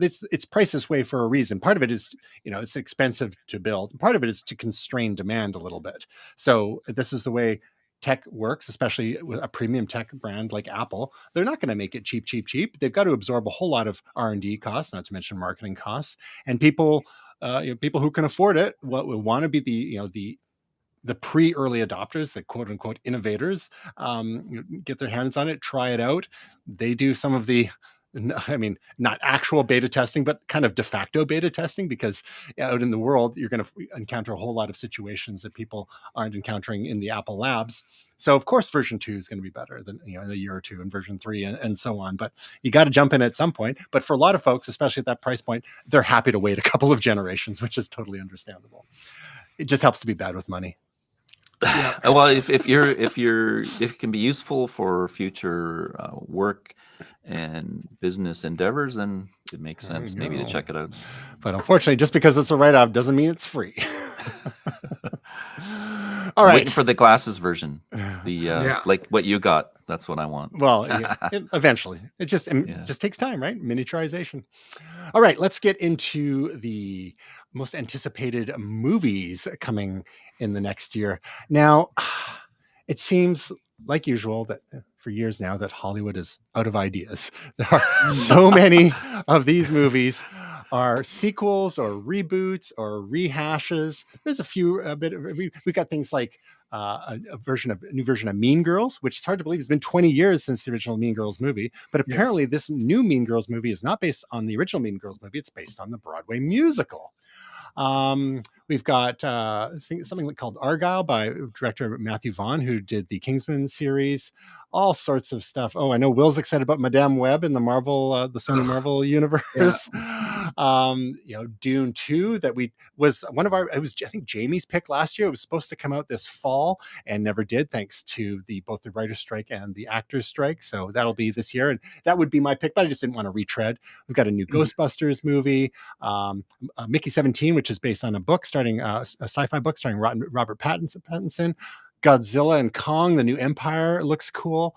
it's priced this way for a reason. Part of it is, it's expensive to build. Part of it is to constrain demand a little bit. So this is the way tech works, especially with a premium tech brand like Apple. They're not going to make it cheap. They've got to absorb a whole lot of R&D costs, not to mention marketing costs. And people who can afford it will want to be the pre-early adopters, the quote unquote innovators, get their hands on it, try it out. They do some of the, not actual beta testing, but kind of de facto beta testing, because out in the world, you're going to encounter a whole lot of situations that people aren't encountering in the Apple labs. So of course, version 2 is going to be better than, in a year or two, and version 3 and so on. But you got to jump in at some point. But for a lot of folks, especially at that price point, they're happy to wait a couple of generations, which is totally understandable. It just helps to be bad with money. Yeah. Well, if it can be useful for future work and business endeavors, then it makes sense maybe to check it out. But unfortunately, just because it's a write-off doesn't mean it's free. All I'm right. waiting for the glasses version. The Yeah. like what you got. That's what I want. Well, yeah, eventually. It just takes time, right? Miniaturization. All right, let's get into the most anticipated movies coming in the next year. Now, it seems like usual that for years now that Hollywood is out of ideas. There are so many of these movies are sequels or reboots or rehashes. There's a few we got things like a new version of Mean Girls, which is hard to believe. It's been 20 years since the original Mean Girls movie, but apparently this new Mean Girls movie is not based on the original Mean Girls movie. It's based on the Broadway musical. We've got something called Argyle by director Matthew Vaughn, who did the Kingsman series, all sorts of stuff. Oh, I know Will's excited about Madame Web in the the Sony Marvel universe. Dune 2 that was one of it was, I think, Jamie's pick last year. It was supposed to come out this fall and never did, thanks to both the writer's strike and the actor's strike. So that'll be this year, and that would be my pick, but I just didn't want to retread. We've got a new Ghostbusters movie, Mickey 17, which is based on a book a sci-fi book starring Robert Pattinson. Godzilla and Kong, the New Empire, looks cool.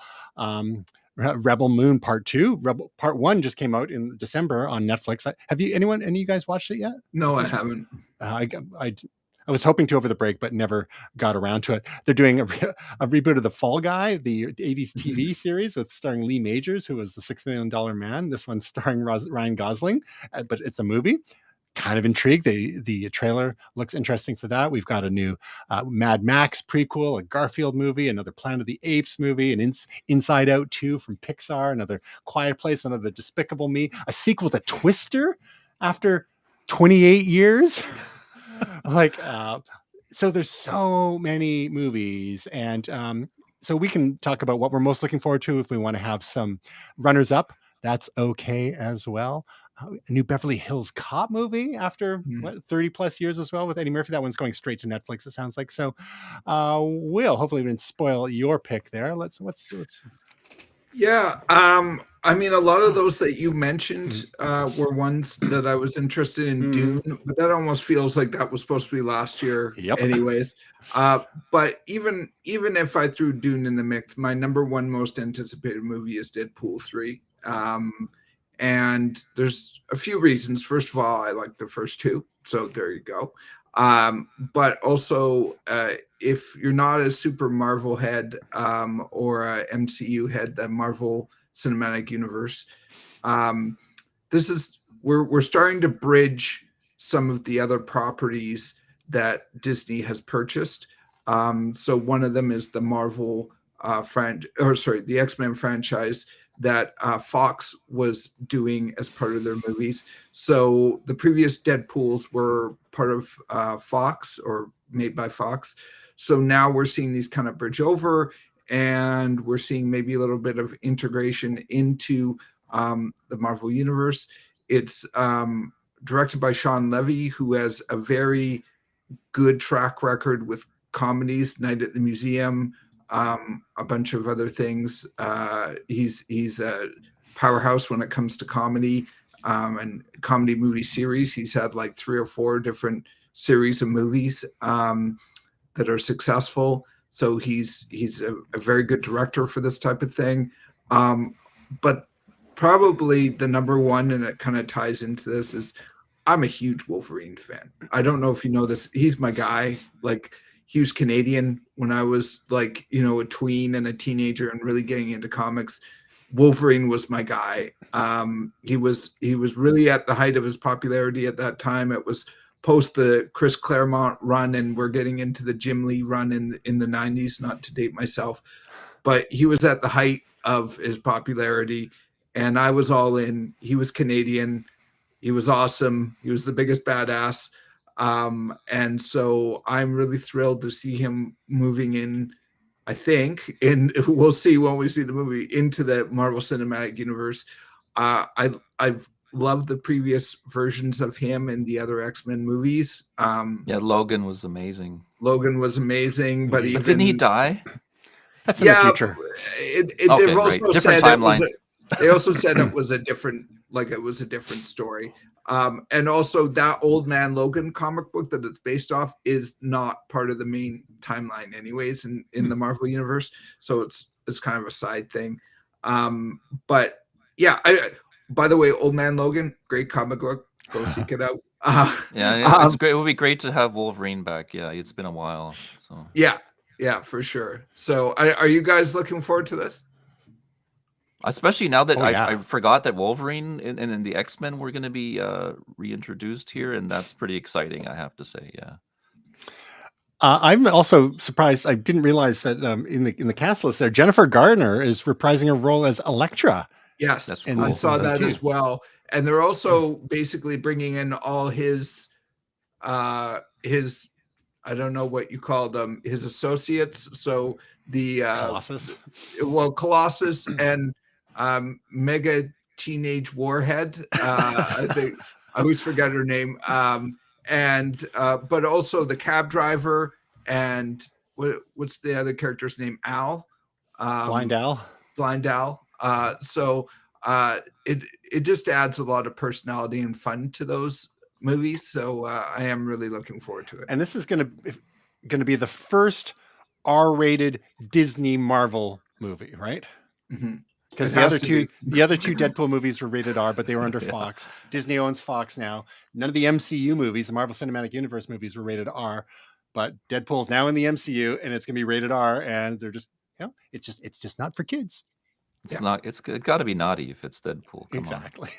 Rebel Moon Part 2. Part 1 just came out in December on Netflix. Have any of you guys watched it yet? No, I haven't. I was hoping to over the break, but never got around to it. They're doing a reboot of The Fall Guy, the 80s TV series starring Lee Majors, who was the $6 Million Man. This one's starring Ryan Gosling, but it's a movie. Kind of intrigued. The trailer looks interesting for that. We've got a new Mad Max prequel, a Garfield movie, another Planet of the Apes movie, an Inside Out 2 from Pixar, another Quiet Place, another Despicable Me, a sequel to Twister after 28 years. So there's so many movies, and so we can talk about what we're most looking forward to. If we want to have some runners up, that's okay as well. A new Beverly Hills Cop movie after 30 plus years as well with Eddie Murphy. That one's going straight to Netflix, it sounds like. So Will, hopefully we didn't spoil your pick there. Let's Yeah, I mean, a lot of those that you mentioned were ones that I was interested in. Dune, but that almost feels like that was supposed to be last year, anyways. But even if I threw Dune in the mix, my number one most anticipated movie is Deadpool 3. And there's a few reasons. First of all, I like the first two, so there you go. But also, if you're not a super Marvel head or a MCU head, the Marvel Cinematic Universe, we're starting to bridge some of the other properties that Disney has purchased. So one of them is the Marvel the X-Men franchise that Fox was doing as part of their movies. So the previous Deadpools were part of Fox or made by Fox. So now we're seeing these kind of bridge over, and we're seeing maybe a little bit of integration into the Marvel Universe. It's directed by Sean Levy, who has a very good track record with comedies, Night at the Museum, a bunch of other things. He's a powerhouse when it comes to comedy and comedy movie series. He's had like 3 or 4 different series of movies that are successful. So he's a very good director for this type of thing. But probably the number one, and it kind of ties into this, is I'm a huge Wolverine fan. I don't know if you know this. He's my guy. Like, he was Canadian when I was like, a tween and a teenager and really getting into comics. Wolverine was my guy. He was really at the height of his popularity at that time. It was post the Chris Claremont run, and we're getting into the Jim Lee run in the 90s, not to date myself. But he was at the height of his popularity, and I was all in. He was Canadian. He was awesome. He was the biggest badass. And so I'm really thrilled to see him moving in, I think, and we'll see when we see the movie, into the Marvel Cinematic Universe. I've loved the previous versions of him in the other X-Men movies. Logan was amazing. But didn't he die? That's in the future. They've also different said timeline. They also said it was a different story. And also that Old Man Logan comic book that it's based off is not part of the main timeline anyways in the Marvel universe. So it's kind of a side thing. But yeah, by the way, Old Man Logan, great comic book. Go seek it out. It's great. It would be great to have Wolverine back. Yeah, it's been a while. So yeah, for sure. So are you guys looking forward to this? Especially now that I forgot that Wolverine and the X-Men were going to be reintroduced here, and that's pretty exciting, I have to say. Yeah. I'm also surprised. I didn't realize that in the cast list there, Jennifer Garner is reprising her role as Elektra. Yes, that's cool. Cool. I saw that as well. And they're also basically bringing in all his I don't know what you call them, his associates. So the Colossus. Colossus and Mega Teenage Warhead. I think I always forget her name. But also the cab driver and what's the other character's name? Al. Blind Al. Blind Al. So it just adds a lot of personality and fun to those movies. So I am really looking forward to it. And this is going to be the first R-rated Disney Marvel movie, right? Because the other two Deadpool movies were rated R, but they were under Fox. Disney owns Fox now. None of the MCU movies, the Marvel Cinematic Universe movies, were rated R, but Deadpool's now in the MCU, and it's going to be rated R. And they're just, it's just not for kids. It's not. It's got to be naughty if it's Deadpool. Come exactly.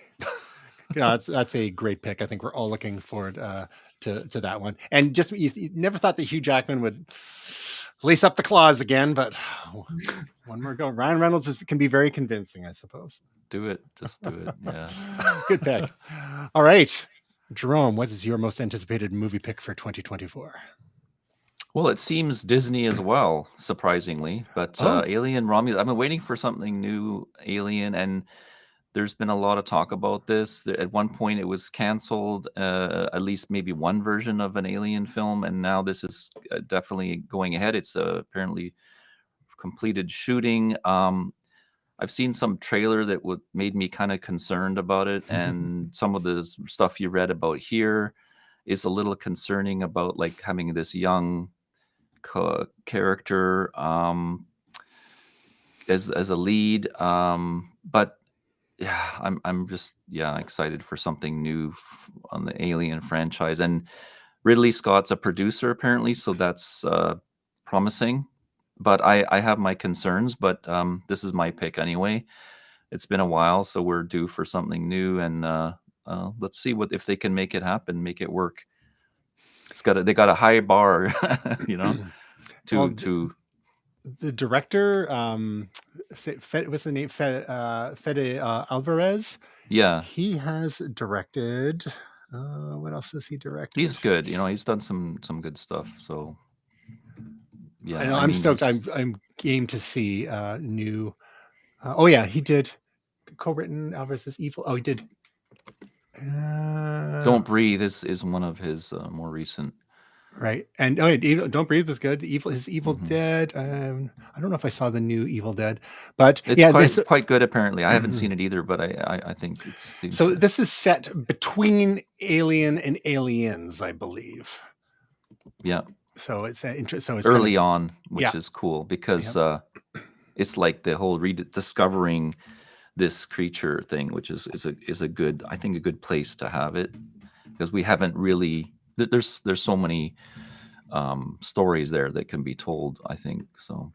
That's a great pick. I think we're all looking forward to that one. And just you never thought that Hugh Jackman would lace up the claws again, but one more go. Ryan Reynolds can be very convincing, I suppose. Do it. Just do it. Yeah. Good pick. All right, Jerome, what is your most anticipated movie pick for 2024? Well, it seems Disney as well, surprisingly. But Alien Romulus, I've been waiting for something new, Alien, and there's been a lot of talk about this. At one point, it was canceled, at least maybe one version of an Alien film, and now this is definitely going ahead. It's apparently completed shooting. I've seen some trailer that made me kind of concerned about it, and some of the stuff you read about here is a little concerning about like having this young character as a lead, but yeah, I'm just excited for something new on the Alien franchise. And Ridley Scott's a producer apparently, so that's promising. But I have my concerns. But this is my pick anyway. It's been a while, so we're due for something new, and let's see if they can make it happen, make it work. They got a high bar, to the director, what's the name? Fede Alvarez. Yeah, he has directed. What else has he directed? He's good. He's done some good stuff. So yeah, I know. I'm stoked. I'm game to see new. He did co-written Alvarez's Evil. Oh, he did. Don't Breathe is one of his more recent. Right. And Don't Breathe is good. His Evil Dead. I don't know if I saw the new Evil Dead, but it's quite good apparently. I haven't seen it either, but I think it seems so. This is set between Alien and Aliens, I believe. Yeah. So it's interesting. So it's early on, which is cool because it's like the whole rediscovering this creature thing, which is a good, I think, a good place to have it, because we haven't really. There's so many stories there that can be told, I think. So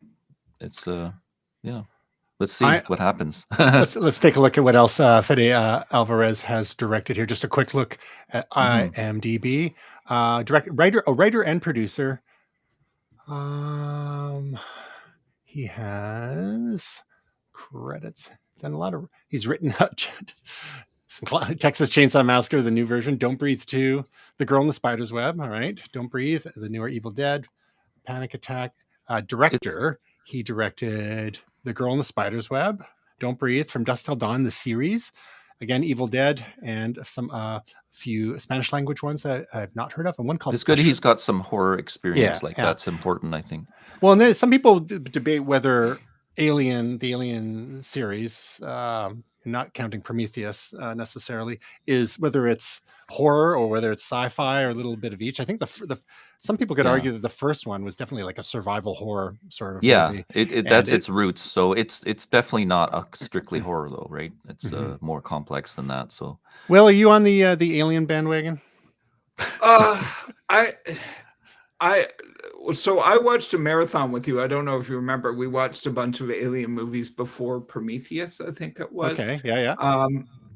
it's let's see what happens. let's take a look at what else Fede Alvarez has directed here. Just a quick look at IMDb. Writer and producer. He has credits. He's written Texas Chainsaw Massacre, the new version. Don't Breathe 2. The Girl in the Spider's Web. All right. Don't Breathe. The newer Evil Dead. Panic Attack. Director. He directed The Girl in the Spider's Web. Don't Breathe. From Dusk Till Dawn, the series. Again, Evil Dead, and some few Spanish language ones that I've not heard of. And one called. It's good. He's got some horror experience. That's important, I think. Well, and then some people debate whether the Alien series not counting Prometheus necessarily, is whether it's horror or whether it's sci-fi or a little bit of each. I think some people could argue that the first one was definitely like a survival horror sort of movie. That's its roots. So it's definitely not a strictly horror though, right? It's more complex than that. So, Will, are you on the Alien bandwagon? So I watched a marathon with you. I don't know if you remember. We watched a bunch of Alien movies before Prometheus, I think it was. Okay, yeah.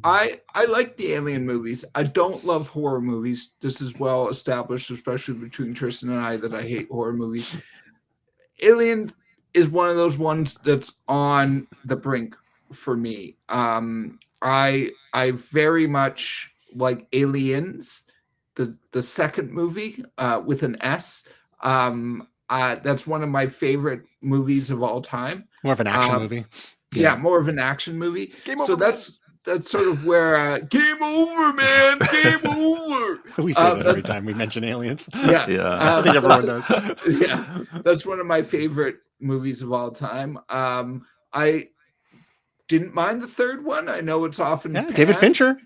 I like the Alien movies. I don't love horror movies. This is well established, especially between Tristan and I, that I hate horror movies. Alien is one of those ones that's on the brink for me. I very much like Aliens, the second movie with an S. That's one of my favorite movies of all time. More of an action movie. Yeah, more of an action movie. Game over, that's sort of where game over, man. Game over. We say that every time we mention Aliens. Yeah. I think everyone does. Yeah, that's one of my favorite movies of all time. I didn't mind the third one. I know it's often David Fincher.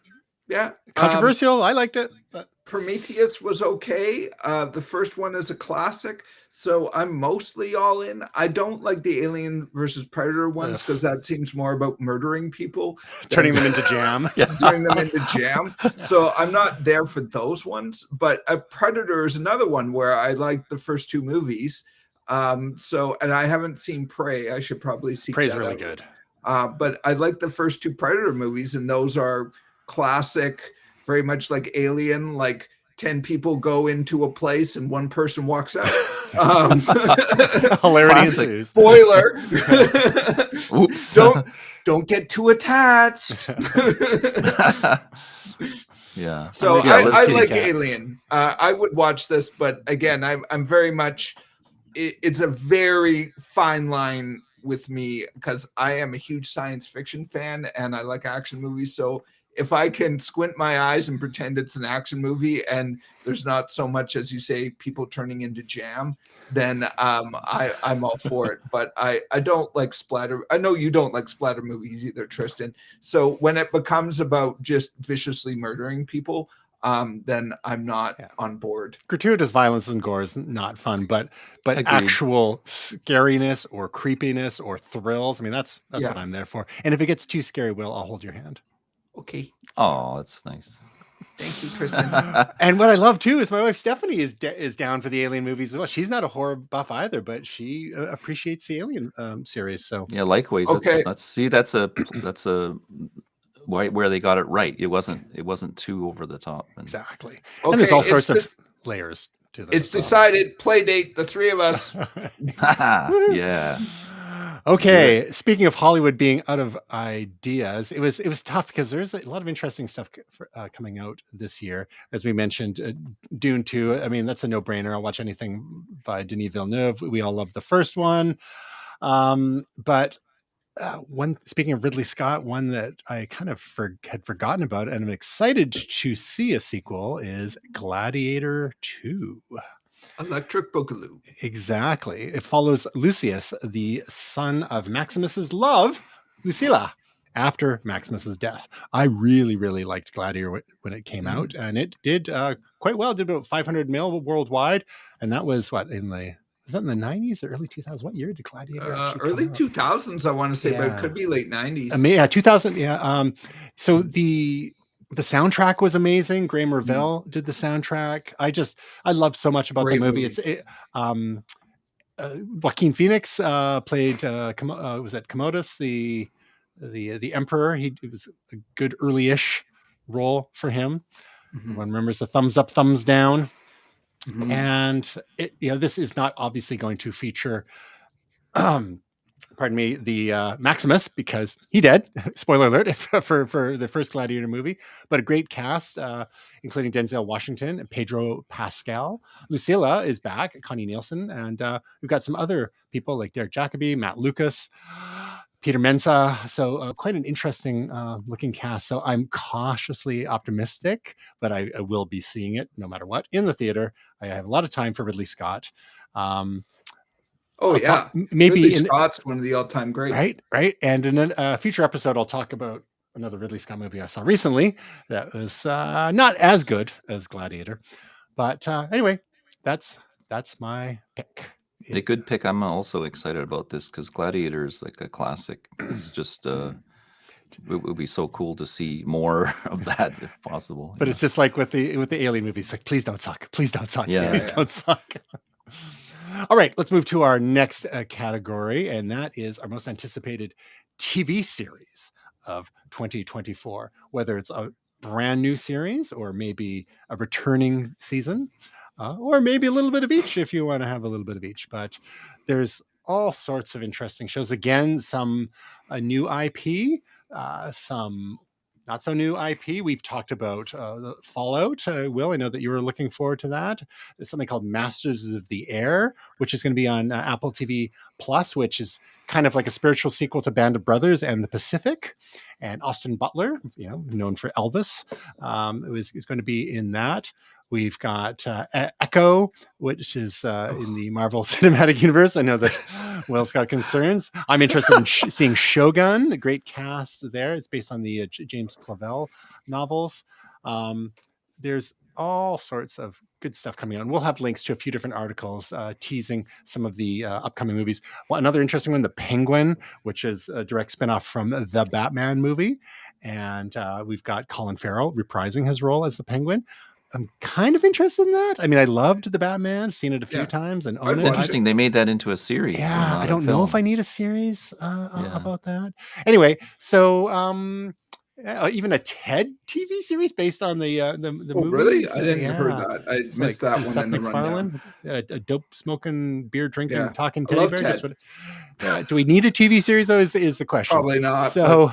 Yeah, controversial. I liked it. But Prometheus was okay. The first one is a classic, so I'm mostly all in. I don't like the Alien versus Predator ones because that seems more about murdering people, turning them into jam. Turning them into jam. So I'm not there for those ones. But Predator is another one where I like the first two movies. And I haven't seen Prey. I should probably see. Prey's really good. But I like the first two Predator movies, and those are classic. Very much like Alien, like 10 people go into a place and one person walks out. Hilarity ensues. Spoiler. Oops. Don't get too attached. Yeah. So I like Alien. I would watch this, but again, I'm very much. It's a very fine line with me because I am a huge science fiction fan and I like action movies. So if I can squint my eyes and pretend it's an action movie and there's not so much, as you say, people turning into jam, then I'm all for it. But I don't like splatter. I know you don't like splatter movies either, Tristan. So when it becomes about just viciously murdering people, then I'm not on board. Gratuitous violence and gore is not fun, but actual scariness or creepiness or thrills, I mean, that's what I'm there for. And if it gets too scary, Will, I'll hold your hand. Okay. Oh, that's nice. Thank you, Tristan. And what I love too is my wife Stephanie is down for the Alien movies as well. She's not a horror buff either, but she appreciates the Alien series. So yeah, likewise. Okay. That's a where they got it right. It wasn't too over the top. Exactly. Okay, and there's all sorts of layers to this. It's decided. Play date. The three of us. Yeah. Okay, speaking of Hollywood being out of ideas, it was tough because there's a lot of interesting stuff coming out this year. As we mentioned, Dune 2, I mean, that's a no-brainer. I'll watch anything by Denis Villeneuve. We all love the first one. But speaking of Ridley Scott, one that I kind of had forgotten about and I'm excited to see a sequel is Gladiator 2. Electric Boogaloo. Exactly. It follows Lucius, the son of Maximus's love, Lucilla, after Maximus's death. I really, really liked Gladiator when it came out, and it did quite well. It did about 500 mil worldwide, and that was was that in the 90s or early 2000s? What year did Gladiator early 2000s, I want to say, but it could be late 90s. Yeah, 2000. Yeah. So the soundtrack was amazing. Graham Revell did the soundtrack. I love so much about the movie. It's Joaquin Phoenix played was that Commodus, the emperor. It was a good early-ish role for him. Everyone remembers the thumbs up, thumbs down. And this is not obviously going to feature pardon me, the Maximus, because he dead. Spoiler alert for the first Gladiator movie. But a great cast, including Denzel Washington and Pedro Pascal. Lucilla is back, Connie Nielsen, and we've got some other people like Derek Jacobi, Matt Lucas, Peter Mensah. So quite an interesting looking cast. So I'm cautiously optimistic, but I will be seeing it no matter what in the theater. I have a lot of time for Ridley Scott. Maybe Ridley Scott's one of the all-time greats. Right. And in a future episode, I'll talk about another Ridley Scott movie I saw recently that was not as good as Gladiator. But anyway, that's my pick. A good pick. I'm also excited about this because Gladiator is like a classic. It's just it would be so cool to see more of that if possible. But it's just like with the Alien movies, like please don't suck, please don't suck, please don't suck. All right, let's move to our next category, and that is our most anticipated TV series of 2024. Whether it's a brand new series or maybe a returning season, or maybe a little bit of each if you want to have a little bit of each. But there's all sorts of interesting shows. Again, some new IP, some not so new IP. We've talked about the Fallout. Will, I know that you were looking forward to that. There's something called Masters of the Air, which is going to be on Apple TV Plus, which is kind of like a spiritual sequel to Band of Brothers and The Pacific. And Austin Butler, known for Elvis, is going to be in that. We've got Echo, which is in the Marvel Cinematic Universe. I know that Will's got concerns. I'm interested in seeing Shogun, a great cast there. It's based on the James Clavell novels. There's all sorts of good stuff coming out. And we'll have links to a few different articles teasing some of the upcoming movies. Well, another interesting one, The Penguin, which is a direct spinoff from the Batman movie. And we've got Colin Farrell reprising his role as the Penguin. I'm kind of interested in that. I mean, I loved the Batman, seen it a few times, and it's interesting. They made that into a series. Yeah, I don't know if I need a series about that. Anyway, so even a TED TV series based on the movies. Really? I didn't hear that. I missed that one. Seth in the MacFarlane, a dope smoking, beer drinking, talking I teddy bear. Do we need a TV series? Though, is the question. Probably not. So.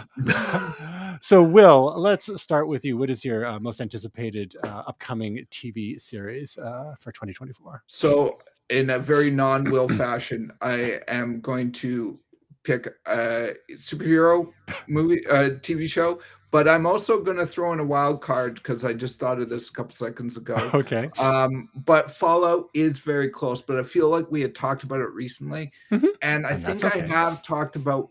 So, Will, let's start with you. What is your most anticipated upcoming TV series for 2024? So, in a very non-Will fashion, I am going to pick a superhero movie, TV show, but I'm also going to throw in a wild card because I just thought of this a couple seconds ago. Okay. But Fallout is very close, but I feel like we had talked about it recently, and I think I have talked about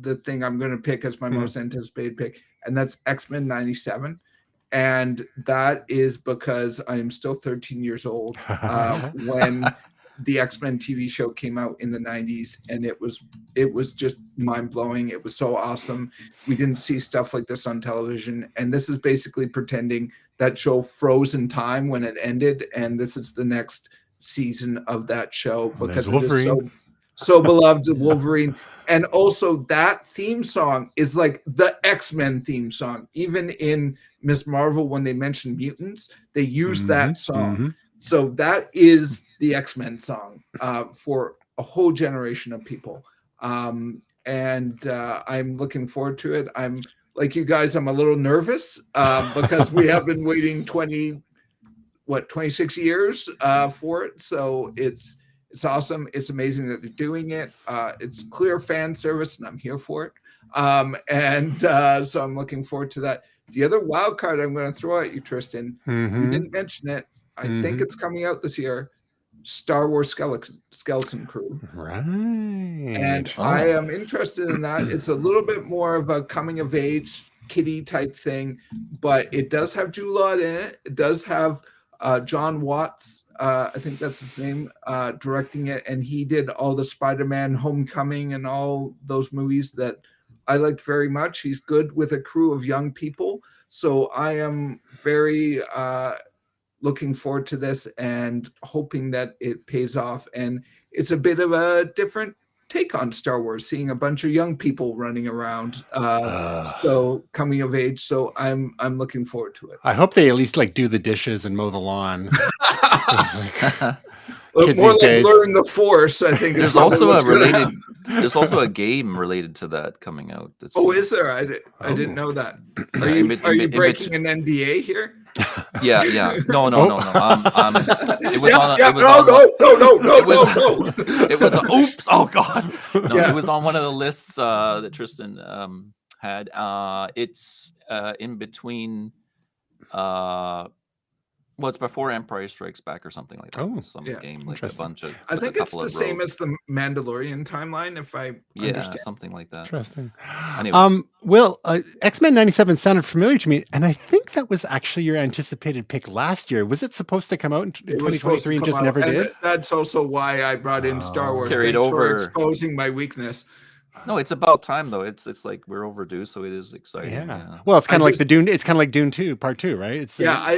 the thing I'm going to pick as my most anticipated pick, and that's X-Men 97. And that is because I am still 13 years old when the X-Men TV show came out in the 90s, and it was just mind-blowing. It was so awesome. We didn't see stuff like this on television, and this is basically pretending that show froze in time when it ended, and this is the next season of that show because it is so beloved. Wolverine. And also that theme song is like the X-Men theme song. Even in Ms. Marvel, when they mention mutants, they use that song. So that is the X-Men song for a whole generation of people. And I'm looking forward to it. I'm like you guys, I'm a little nervous because we have been waiting 26 years for it. So it's awesome. It's amazing that they're doing it. It's clear fan service, and I'm here for it. So I'm looking forward to that. The other wild card I'm going to throw at you, Tristan, you didn't mention it. I think it's coming out this year. Star Wars Skeleton Crew. Right. And I am interested in that. It's a little bit more of a coming of age kiddie type thing, but it does have Jude Law in it. It does have John Watts, I think that's his name, directing it, and he did all the Spider-Man Homecoming and all those movies that I liked very much. He's good with a crew of young people, so I am very looking forward to this and hoping that it pays off. And it's a bit of a different take on Star Wars, seeing a bunch of young people running around, so coming of age. So I'm looking forward to it. I hope they at least do the dishes and mow the lawn. More like learn the Force. I think there's also a game related to that coming out. Is there? I didn't know that. Are you breaking an NDA here? Yeah. No. It was It was oops. Oh God. No, it was on one of the lists that Tristan had. It's in between Well, it's before Empire Strikes Back or something like that. Oh, some yeah, game, like a interesting. bunch of. I with a think it's couple the of same rogues. as the Mandalorian timeline, if I Yeah, understand. something like that. Interesting. Anyway. Will, X-Men 97 sounded familiar to me, and I think that was actually your anticipated pick last year. Was it supposed to come out in It was supposed 2023 to and come just out, never and did? that's also why I brought in Star Wars. Carried Thanks for over. exposing my weakness. No, it's about time though. It's like we're overdue, so it is exciting. Yeah. Well, it's kind of like the Dune. It's kind of like Dune 2, Part 2, right? It's I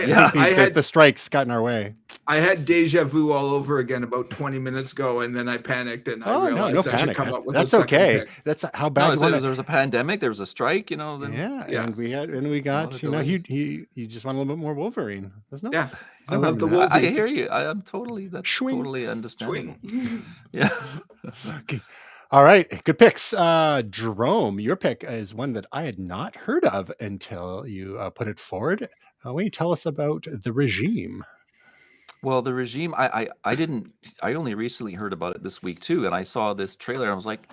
had the strikes got in our way. I had deja vu all over again about 20 minutes ago, and then I panicked and I realized I should come up with That's a second okay. pick. That's how bad there was a pandemic, there was a strike, then and we got you just want a little bit more Wolverine. There's no I love the Wolverine. I hear you. I'm totally totally understandable. Yeah. Okay. All right, good picks. Jerome, your pick is one that I had not heard of until you put it forward. Why don't you tell us about The Regime? Well, The Regime, I only recently heard about it this week too, and I saw this trailer and I was like,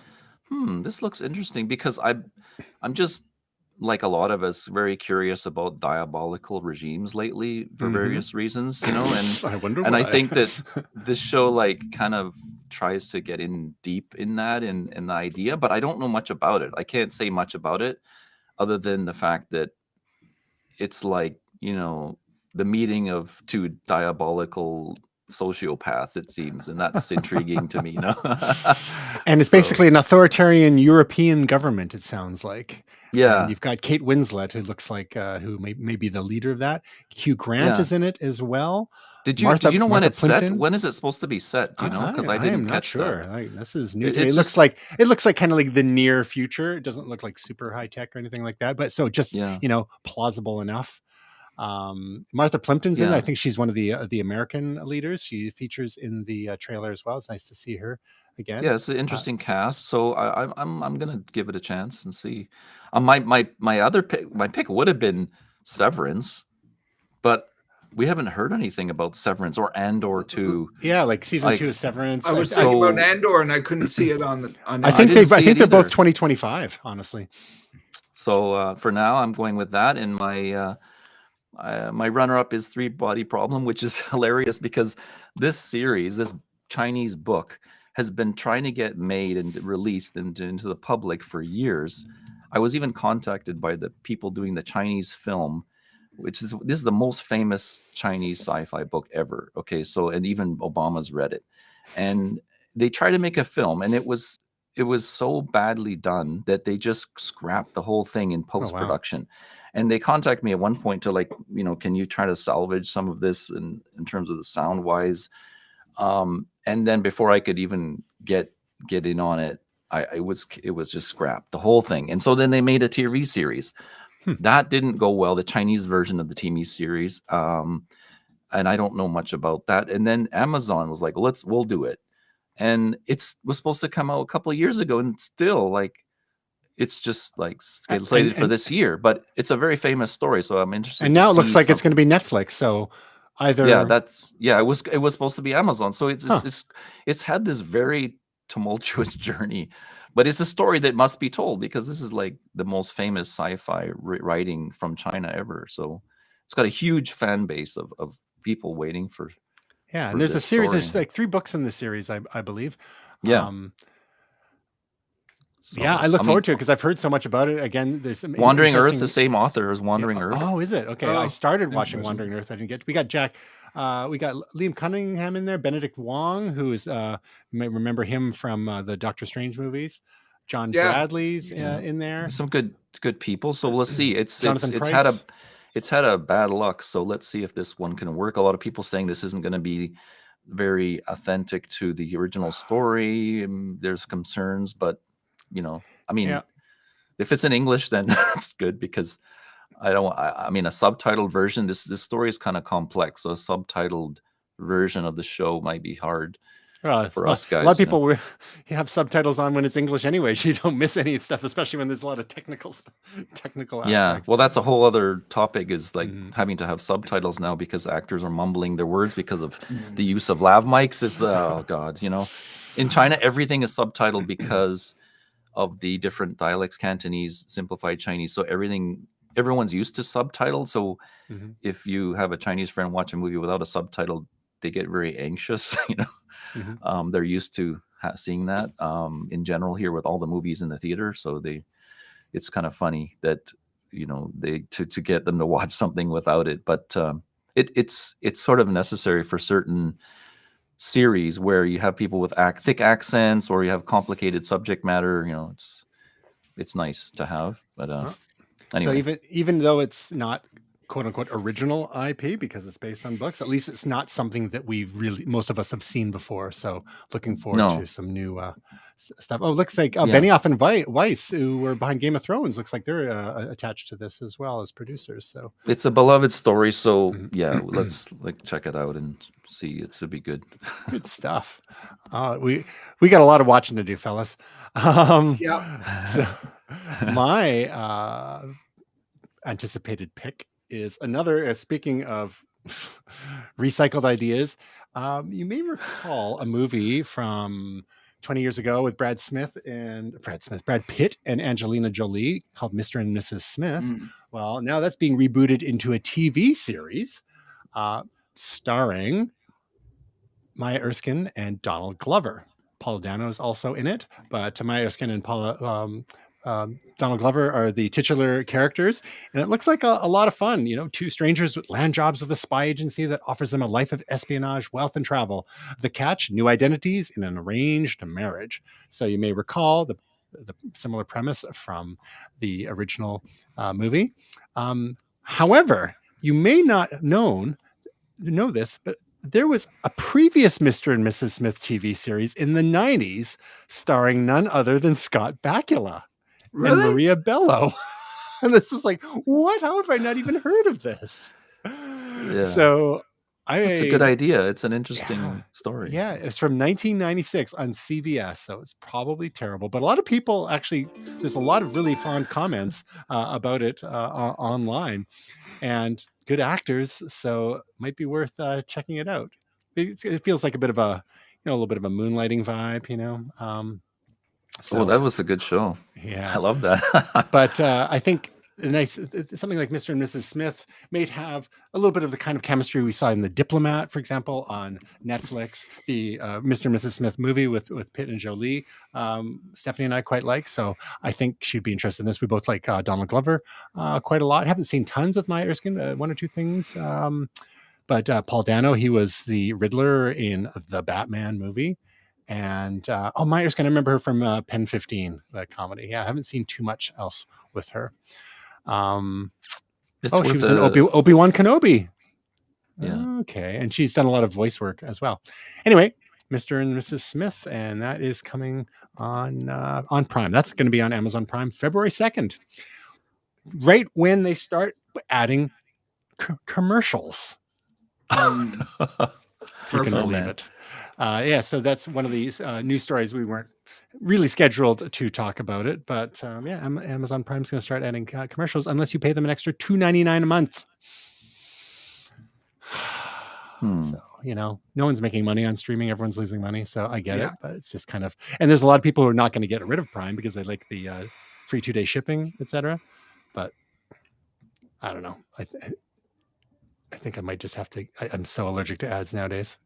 this looks interesting, because I'm just, like a lot of us, very curious about diabolical regimes lately for various reasons, and I wonder and why. I think that this show like kind of tries to get in deep in that in the idea, but I don't know much about it. I can't say much about it other than the fact that it's like, the meeting of two diabolical sociopaths, it seems, and that's intriguing to me. And it's basically an authoritarian European government, it sounds like. Yeah. And you've got Kate Winslet, who looks like who may be the leader of that. Hugh Grant is in it as well. Did you know when it's set? When is it supposed to be set? Do you know? Because I didn't catch that. Like, this is new. It looks like kind of like the near future. It doesn't look like super high tech or anything like that. But so just plausible enough. Martha Plimpton's in. I think she's one of the American leaders. She features in the trailer as well. It's nice to see her again. Yeah, it's an interesting cast. So I'm gonna give it a chance and see. My other pick would have been Severance, but we haven't heard anything about Severance or Andor 2. Yeah, like season 2 of Severance. I was thinking about Andor and I couldn't see it on. I think they're both 2025, honestly. So for now, I'm going with that, and my runner-up is Three Body Problem, which is hilarious because this Chinese book, has been trying to get made and released into the public for years. I was even contacted by the people doing the Chinese film, this is the most famous Chinese sci-fi book ever. Okay, so, and even Obama's read it, and they tried to make a film, and it was so badly done that they just scrapped the whole thing in post-production. Oh, wow. And they contacted me at one point to can you try to salvage some of this in terms of the sound wise? And then before I could even get in on it, it was just scrapped, the whole thing. And so then they made a TV series. That didn't go well, the Chinese version of the TV series. And I don't know much about that. And then Amazon was like, we'll do it. And was supposed to come out a couple of years ago, and still it's just slated for this year. But it's a very famous story, so I'm interested. And now it looks like it's going to be Netflix. So either it was supposed to be Amazon. So it's had this very tumultuous journey, but it's a story that must be told because this is like the most famous sci-fi writing from China ever. So it's got a huge fan base of people waiting for. Yeah, and there's a series. There's like 3 books in the series, I believe. Yeah. I look forward to it because I've heard so much about it. Again, there's some Wandering Earth, the same author as Wandering Earth. Oh, is it? Okay, I started watching Wandering Earth. I didn't get. We got Liam Cunningham in there. Benedict Wong, who is you may remember him from the Doctor Strange movies. John Bradley's in there. Some good people. So let's see. It's had a bad luck. So let's see if this one can work. A lot of people saying this isn't going to be very authentic to the original story. There's concerns, but if it's in English, then that's good because a subtitled version. This story is kind of complex, so a subtitled version of the show might be hard for us guys. A lot of people have subtitles on when it's English anyway. So you don't miss any stuff, especially when there's a lot of technical aspects. Yeah, well, that's a whole other topic. Is having to have subtitles now because actors are mumbling their words because of the use of lav mics. Is oh god, in China everything is subtitled because of the different dialects, Cantonese, simplified Chinese. So everything everyone's used to subtitles. So Mhm. if you have a Chinese friend watch a movie without a subtitle, they get very anxious. Mhm. They're used to seeing that in general here with all the movies in the theater. So it's kind of funny that they to get them to watch something without it. But it's sort of necessary for certain series where you have people with thick accents or you have complicated subject matter. It's nice to have. But So anyway, even though it's not quote unquote original IP because it's based on books, at least it's not something that most of us have seen before. So looking forward to no, some new stuff. Oh, looks like yeah, Benioff and Weiss, who were behind Game of Thrones, looks like they're attached to this as well as producers. So it's a beloved story. So Mhm. yeah, let's check it out and see. It'll be good. Good stuff. We got a lot of watching to do, fellas. Yeah. So my anticipated pick is another. Speaking of recycled ideas, you may recall a movie from 20 years ago with Brad Pitt and Angelina Jolie called Mr. and Mrs. Smith. Mm. Well, now that's being rebooted into a TV series starring Maya Erskine and Donald Glover. Paula Dano is also in it, but Maya Erskine and Donald Glover are the titular characters, and it looks like a lot of fun. Two strangers with land jobs with a spy agency that offers them a life of espionage, wealth, and travel. The catch: new identities in an arranged marriage. So you may recall the similar premise from the original movie. However, you may not know this, but there was a previous Mr. and Mrs. Smith TV series in the 90s starring none other than Scott Bakula and Really? Maria Bello. And this is like, what? How have I not even heard of this? Yeah. So It's a good idea. It's an interesting story. Yeah, it's from 1996 on CBS, so it's probably terrible. But a lot of people actually, there's a lot of really fond comments about it online, and good actors, so it might be worth checking it out. It feels like a bit of a, a little bit of a moonlighting vibe. Oh, that was a good show. Yeah, I love that. but I think something like Mr. and Mrs. Smith may have a little bit of the kind of chemistry we saw in The Diplomat, for example, on Netflix. The Mr. and Mrs. Smith movie with Pitt and Jolie, Stephanie and I quite like. So I think she'd be interested in this. We both like Donald Glover quite a lot. I haven't seen tons with Maya Erskine, one or two things. But Paul Dano, he was the Riddler in the Batman movie. And Maya Erskine, I remember her from Pen 15, the comedy. Yeah, I haven't seen too much else with her. She was in Obi-Wan Kenobi. Yeah. Okay, and she's done a lot of voice work as well. Anyway, Mr. and Mrs. Smith, and that is coming on Prime. That's going to be on Amazon Prime February 2nd, right when they start adding commercials. Perfect. You can believe it. So that's one of these news stories. We weren't really scheduled to talk about it, but Amazon Prime's going to start adding commercials unless you pay them an extra $2.99 a month. So, no one's making money on streaming. Everyone's losing money. So I get it, but it's just kind of, and there's a lot of people who are not going to get rid of Prime because they like the free 2-day shipping, etc. But I don't know. I think I might just have to, I'm so allergic to ads nowadays.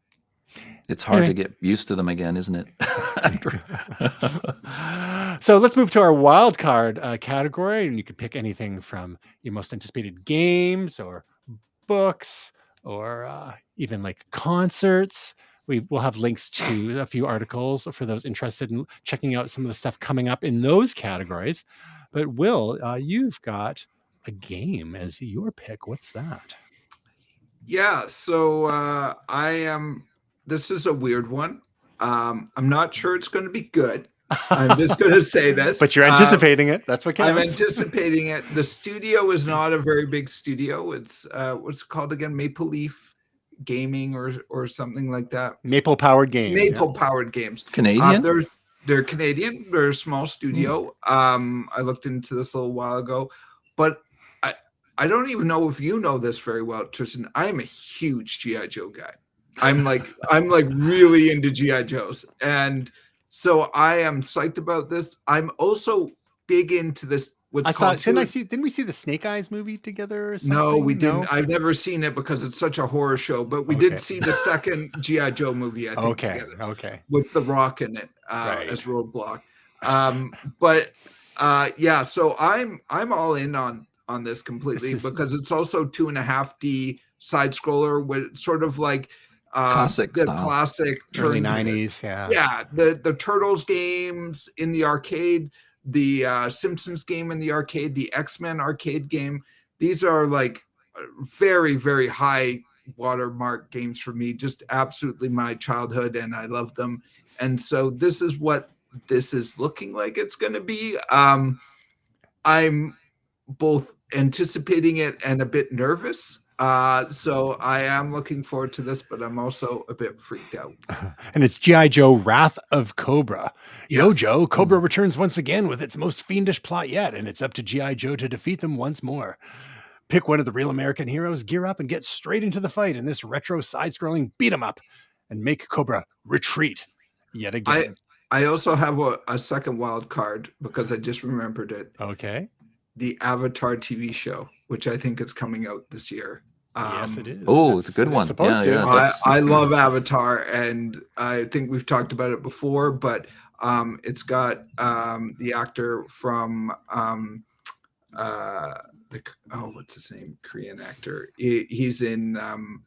It's hard to get used to them again, isn't it? So let's move to our wild card category, and you could pick anything from your most anticipated games or books or even like concerts. We'll have links to a few articles for those interested in checking out some of the stuff coming up in those categories. But Will, you've got a game as your pick. What's that? Yeah, so this is a weird one. I'm not sure it's going to be good. I'm just going to say this. But you're anticipating it. That's what counts. I'm anticipating it. The studio is not a very big studio. It's what's it called again? Maple Leaf Gaming or something like that. Maple Powered Games. Powered Games. Canadian? They're Canadian. They're a small studio. I looked into this a little while ago, but I don't even know if you know this very well, Tristan. I am a huge G.I. Joe guy. I'm like really into G.I. Joes. And so I am psyched about this. I'm also big into this what's I saw. called two. Didn't we see the Snake Eyes movie together or something? No, we didn't. I've never seen it because it's such a horror show. But we did see the second GI Joe movie. I think together. Okay. With The Rock in it as Roadblock. Yeah. So I'm all in on this completely because it's also 2.5D side scroller with sort of like classic the style. classic early 90s. Yeah. The Turtles games in the arcade, the Simpsons game in the arcade, the X-Men arcade game. These are like very, very high watermark games for me, just absolutely my childhood, and I love them. And so this is what this is looking like it's going to be. I'm both anticipating it and a bit nervous. So I am looking forward to this, but I'm also a bit freaked out. And it's G.I. Joe Wrath of Cobra. Yes. Yo, Joe, Cobra returns once again with its most fiendish plot yet, and it's up to G.I. Joe to defeat them once more. Pick one of the real American heroes, gear up, and get straight into the fight in this retro side-scrolling beat-em-up, and make Cobra retreat yet again. I also have a second wild card because I just remembered it. Okay. The Avatar TV show, which I think is coming out this year. Yes, it is. Oh, it's a good one. I love Avatar, and I think we've talked about it before, but it's got the actor from what's his name? Korean actor. He's in The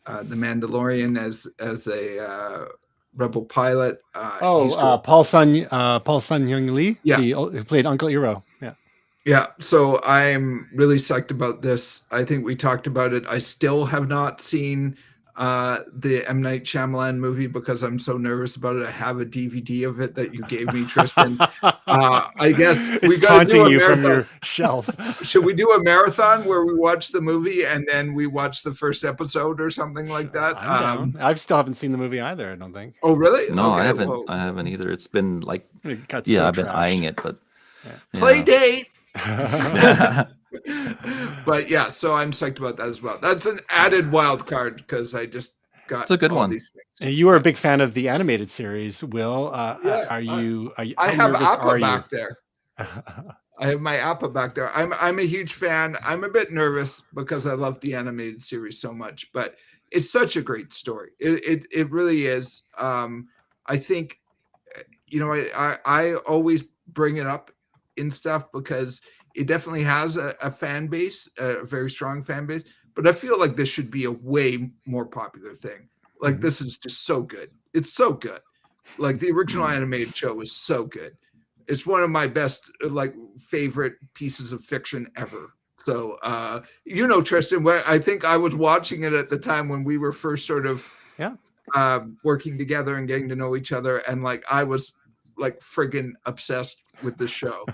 Mandalorian as a rebel pilot. Paul Sun-Young Lee. Yeah, who played Uncle Iroh. Yeah. Yeah, so I'm really psyched about this. I think we talked about it. I still have not seen the M. Night Shyamalan movie because I'm so nervous about it. I have a DVD of it that you gave me, Tristan. I guess it's taunting you from your shelf. Should we do a marathon where we watch the movie and then we watch the first episode or something like that? I still haven't seen the movie either, I don't think. Oh, really? No, okay, I haven't. Well, I haven't either. It's been like, I've been eyeing it, but play date. But yeah, so I'm psyched about that as well. That's an added wild card because I just got it's a good one. These things. And you are a big fan of the animated series, Will. Are you? I have Appa back there. I have my Appa back there. I'm a huge fan. I'm a bit nervous because I love the animated series so much, but it's such a great story. It really is. I think, I always bring it up in stuff because it definitely has a fan base, a very strong fan base, but I feel like this should be a way more popular thing. Like this is just so good. It's so good. Like the original animated show is so good. It's one of my best, favorite pieces of fiction ever. So, Tristan, I think I was watching it at the time when we were first sort of working together and getting to know each other. And I was friggin' obsessed with the show.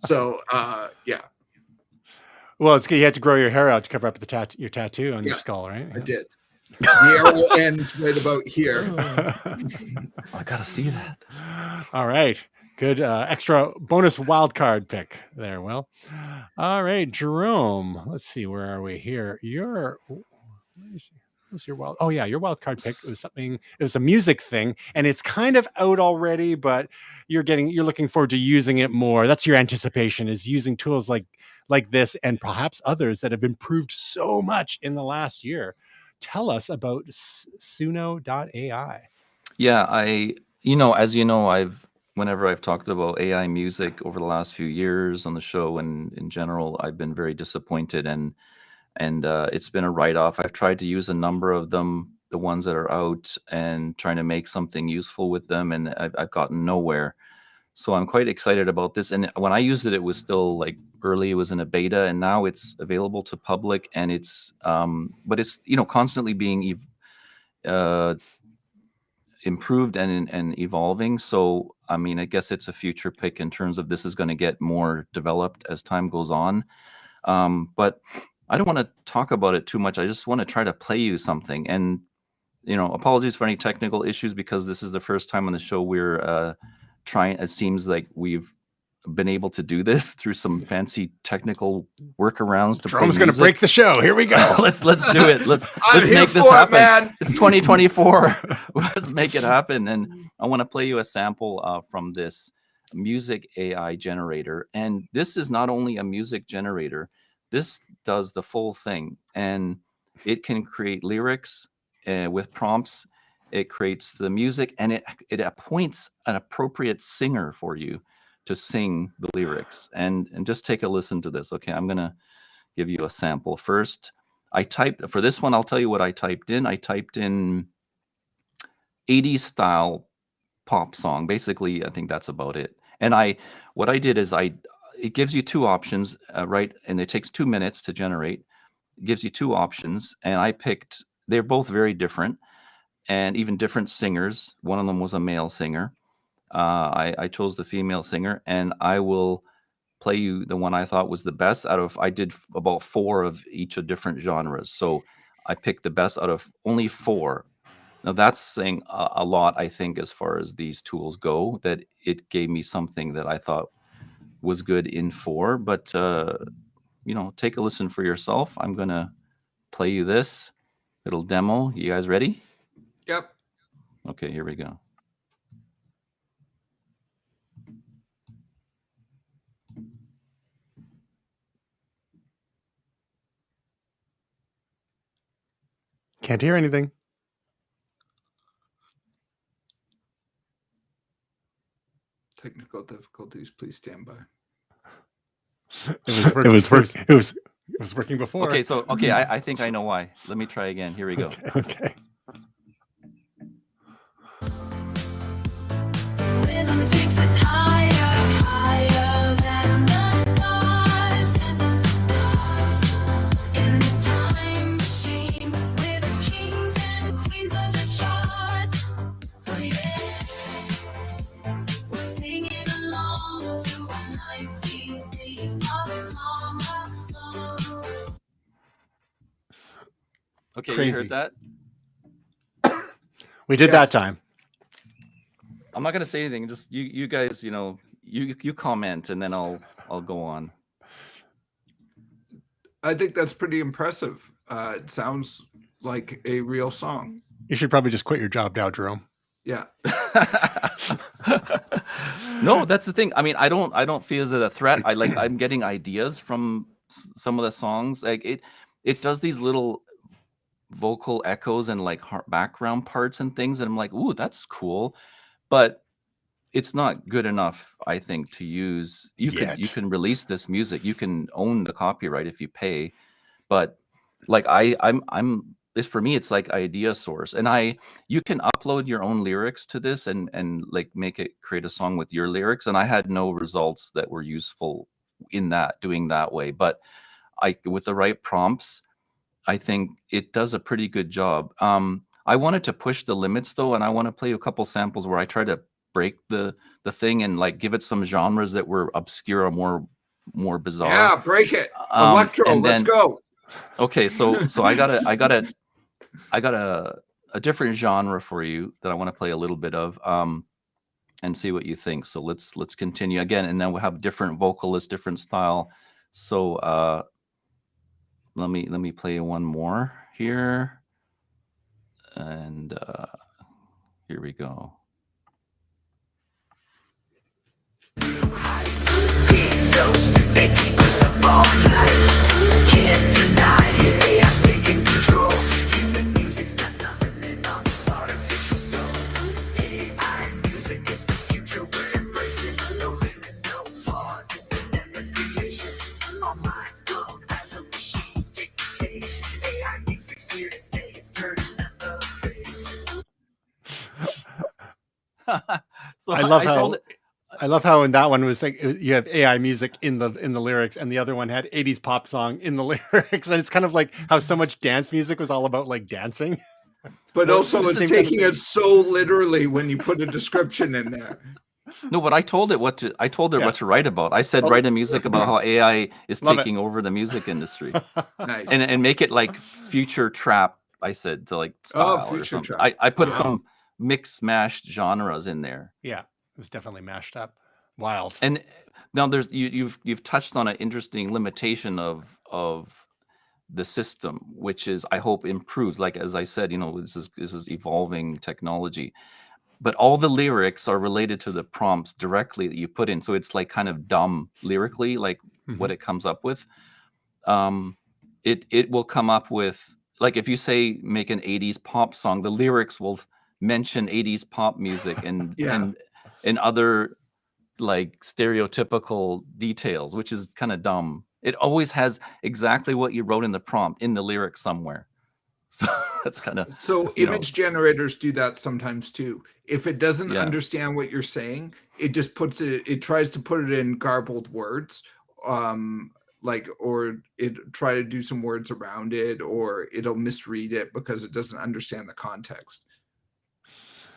So, yeah. Well, it's good. You had to grow your hair out to cover up your tattoo on your skull, right? I did. The arrow ends right about here. I gotta see that. All right. Good extra bonus wild card pick there, Will. All right, Jerome. Let's see, where are we here? What's your wild? Oh yeah, your wild card pick was something. It was a music thing, and it's kind of out already, but you're looking forward to using it more. That's your anticipation, is using tools like this and perhaps others that have improved so much in the last year. Tell us about Suno.ai. Yeah, whenever I've talked about AI music over the last few years on the show and in general, I've been very disappointed and it's been a write-off. I've tried to use a number of them, the ones that are out, and trying to make something useful with them, and I've gotten nowhere. So I'm quite excited about this. And when I used it, it was still early. It was in a beta, and now it's available to public, and it's but it's constantly being improved and evolving. So I mean, I guess it's a future pick in terms of this is going to get more developed as time goes on. But I don't want to talk about it too much. I just want to try to play you something. And apologies for any technical issues because this is the first time on the show we're trying. It seems like we've been able to do this through some fancy technical workarounds. Drum's going to break the show. Here we go. Let's do it. Let's make this happen. Man. It's 2024. Let's make it happen. And I want to play you a sample from this. music AI generator. And this is not only a music generator, this does the full thing. And it can create lyrics with prompts. It creates the music, and it appoints an appropriate singer for you to sing the lyrics. And just take a listen to this. Okay, I'm going to give you a sample. First, I typed, for this one, I'll tell you what I typed in. I typed in 80s style pop song. Basically, I think that's about it. And what I did is it gives you two options, right? And it takes 2 minutes to generate. It gives you two options. And I picked, they're both very different and even different singers. One of them was a male singer. I chose the female singer, and I will play you the one I thought was the best out of, I did about 4 of each of different genres. So I picked the best out of only 4. Now that's saying a lot, I think, as far as these tools go, that it gave me something that I thought was good in 4. But, take a listen for yourself. I'm going to play you this little demo. You guys ready? Yep. Okay, here we go. Can't hear anything. Technical difficulties. Please stand by. It was working before. Okay, I think I know why. Let me try again. Here we go. Okay. Rhythm takes us higher, higher than the stars. In this time machine, we're the kings and queens of the charts. Oh yeah, we're singing along to a 1980s pop song. Okay, Crazy. you heard that? We did that time. I'm not gonna say anything. Just you guys, you comment, and then I'll go on. I think that's pretty impressive. It sounds like a real song. You should probably just quit your job now, Jerome. Yeah. No, that's the thing. I mean, I don't feel as a threat. I'm getting ideas from some of the songs. Like it does these little vocal echoes and like background parts and things, and I'm like, ooh, that's cool. But it's not good enough, I think, to use. You can release this music. You can own the copyright if you pay. But like this, for me, it's like idea source. And you can upload your own lyrics to this and like make it create a song with your lyrics. And I had no results that were useful in doing that way. But with the right prompts, I think it does a pretty good job. I wanted to push the limits though, and I want to play a couple samples where I try to break the thing and like give it some genres that were obscure or more bizarre. Yeah, break it. Electro, let's go. Okay, so I got a different genre for you that I want to play a little bit of, and see what you think. So let's continue again, and then we'll have different vocalists, different style. So let me play one more here. And here we go. So sick they keep us up all night. Can't deny it, AI's taking control. Human music's not nothing and all this artificial soul. AI music, it's the future, we're embracing. No limits, no flaws, it's an endless creation. Our minds blown as the machines take the stage. AI music's here to stay, it's turning up the bass. So I love how in that one was like you have AI music in the lyrics, and the other one had 80s pop song in the lyrics, and it's kind of like how so much dance music was all about like dancing. But also it's taking it so literally when you put a description in there. No, but I told her what to write about. I said write a music about how AI is taking over the music industry. Nice. And make it like future trap, I said, to like style or something. I put some mixed mashed genres in there. Yeah, it was definitely mashed up. Wild. And now you've touched on an interesting limitation of the system, which is I hope improves. Like as I said, this is evolving technology. but all the lyrics are related to the prompts directly that you put in. So it's like kind of dumb lyrically, like what it comes up with. It will come up with, like, if you say make an 80s pop song, the lyrics will mention 80s pop music and other like stereotypical details, which is kind of dumb. It always has exactly what you wrote in the prompt in the lyrics somewhere. So that's kind of, So image generators do that sometimes too. If it doesn't Yeah. understand what you're saying, it just puts it tries to put it in garbled words. Or it try to do some words around it, or it'll misread it because it doesn't understand the context.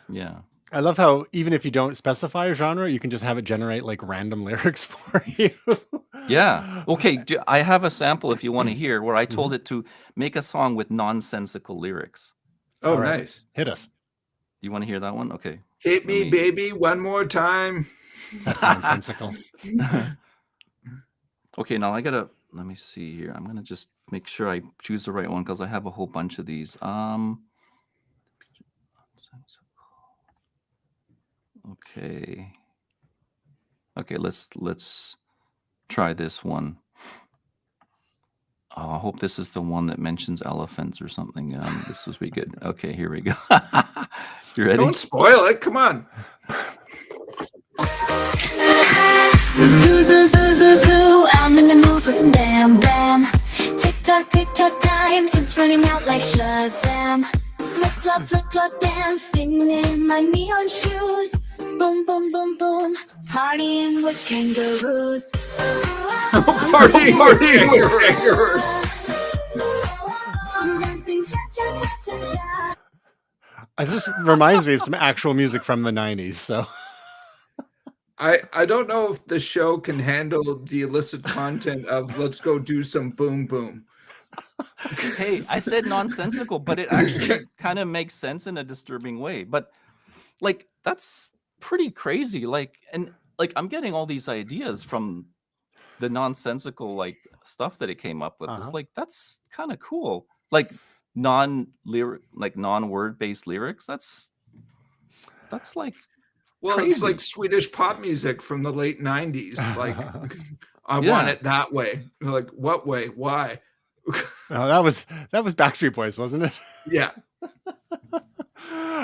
yeah. I love how even if you don't specify a genre, you can just have it generate like random lyrics for you. Yeah. Okay. I have a sample if you want to hear where I told it to make a song with nonsensical lyrics. Oh, All right. nice. Hit us. You want to hear that one? Okay. Hit me, baby, one more time. That's nonsensical. Okay, now let me see here. I'm gonna just make sure I choose the right one because I have a whole bunch of these. Okay. Okay, let's try this one. Oh, I hope this is the one that mentions elephants or something. This was be good. Okay, here we go. You ready? Don't spoil it. Come on. Zoo, zoo, zoo, zoo, zoo, I'm in the mood for some bam bam. Tick tock, time is running out like Shazam. Flip flop, dancing in my neon shoes. Boom, boom, boom, boom, partying with kangaroos. Party with kangaroos. Dancing cha cha cha cha cha. This reminds me of some actual music from the 90s. So I don't know if the show can handle the illicit content of let's go do some boom boom. Hey, I said nonsensical, but it actually kind of makes sense in a disturbing way. But like that's pretty crazy. Like I'm getting all these ideas from the nonsensical like stuff that it came up with. It's like that's kind of cool. Like non-word based lyrics. That's like Well, crazy. it's like Swedish pop music from the late 90s. Like, I Yeah. want it that way. You're like, what way? Why? oh, that was Backstreet Boys, wasn't it? Yeah.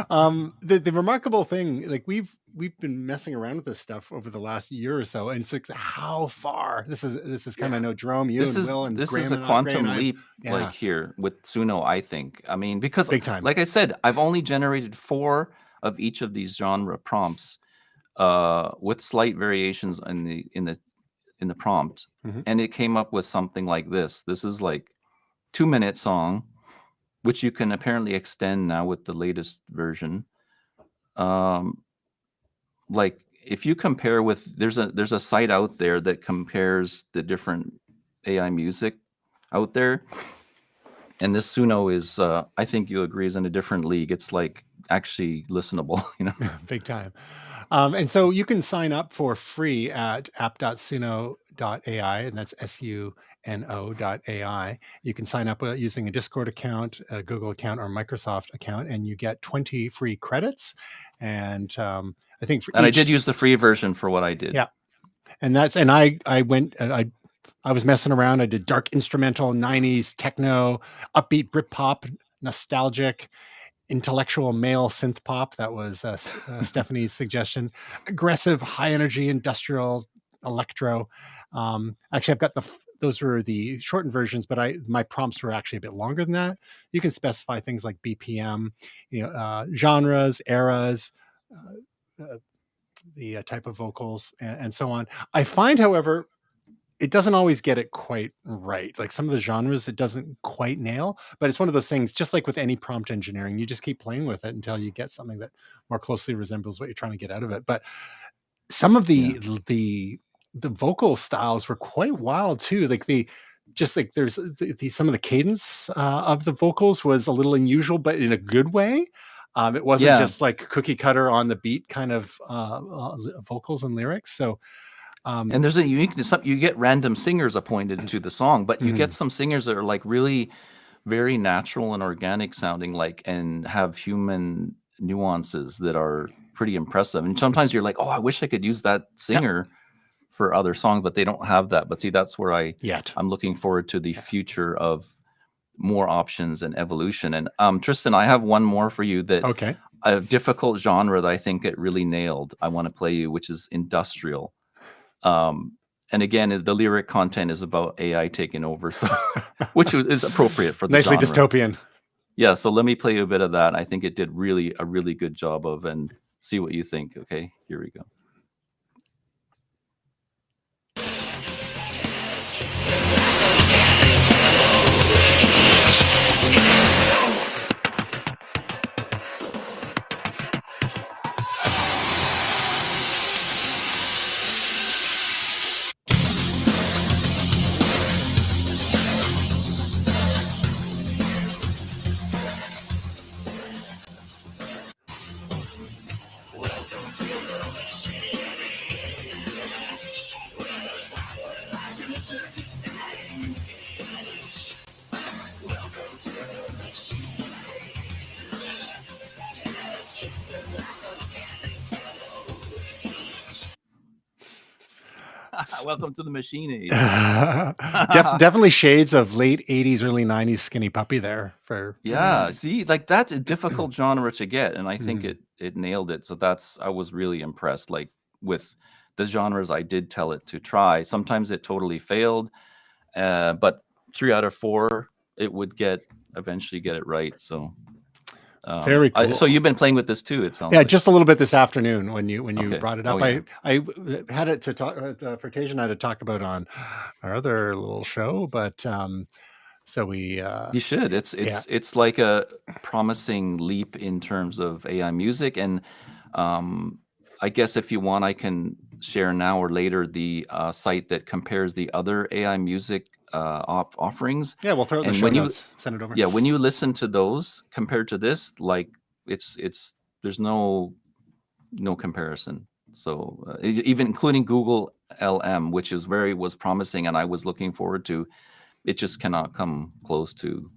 The remarkable thing, like we've been messing around with this stuff over the last year or so, and it's like how far this is kind of, I know Jerome, you and Will and this Graham is a and quantum Gray and I- leap like here with Suno, I think. I mean, because Big time. like I said, I've only generated 4 of each of these genre prompts with slight variations in the prompt, and it came up with something like this. This is like 2-minute song, which you can apparently extend now with the latest version. Like if you compare with, there's a site out there that compares the different AI music out there, and this Suno is, I think you agree, is in a different league. It's like actually listenable, you know. Big time. And so you can sign up for free at app.suno.ai, and that's suno.ai. You can sign up using a Discord account, a Google account, or Microsoft account, and you get 20 free credits. And I think for I did use the free version for what I did. Yeah. And I went, I was messing around. I did dark instrumental, 90s techno, upbeat Britpop, nostalgic, intellectual male synth pop. That was Stephanie's suggestion. Aggressive, high energy, industrial, electro. Actually, I've got those were the shortened versions, but my prompts were actually a bit longer than that. You can specify things like BPM, genres, eras, the type of vocals, and so on. I find, however, it doesn't always get it quite right. Like some of the genres, it doesn't quite nail, but it's one of those things, just like with any prompt engineering, you just keep playing with it until you get something that more closely resembles what you're trying to get out of it. But some of the vocal styles were quite wild too. Like there's some of the cadence of the vocals was a little unusual, but in a good way. It wasn't just like cookie cutter on the beat kind of vocals and lyrics. So, and there's a uniqueness. You get random singers appointed to the song, but you get some singers that are like really very natural and organic sounding, like, and have human nuances that are pretty impressive. And sometimes you're like, oh, I wish I could use that singer for other songs, but they don't have that. But see, that's where I'm looking forward to the future of more options and evolution. And Tristan, I have one more for you that a difficult genre that I think it really nailed. I want to play you, which is industrial. And again, the lyric content is about AI taking over, so which is appropriate for the nicely genre. dystopian. Yeah, so let me play you a bit of that. I think it did a really good job of, and see what you think. Okay, here we go. Welcome to the machine age. Definitely shades of late 80s, early 90s Skinny Puppy there. See, like that's a difficult genre to get, and I think it nailed it. So I was really impressed, like with the genres I did tell it to try. Sometimes it totally failed, but 3 out of 4 it would eventually get it right. So very cool. So you've been playing with this too, it sounds like. like. Just a little bit this afternoon when you brought it up. I had it to talk for Tasia and I to talk about on our other little show, but so we you should. It's like a promising leap in terms of AI music, and I guess if you want, I can share now or later the site that compares the other AI music offerings. Yeah, we'll throw it in the show notes. Send it over. Yeah, when you listen to those compared to this, like it's there's no comparison. So even including Google LM, which was promising and I was looking forward to, it just cannot come close to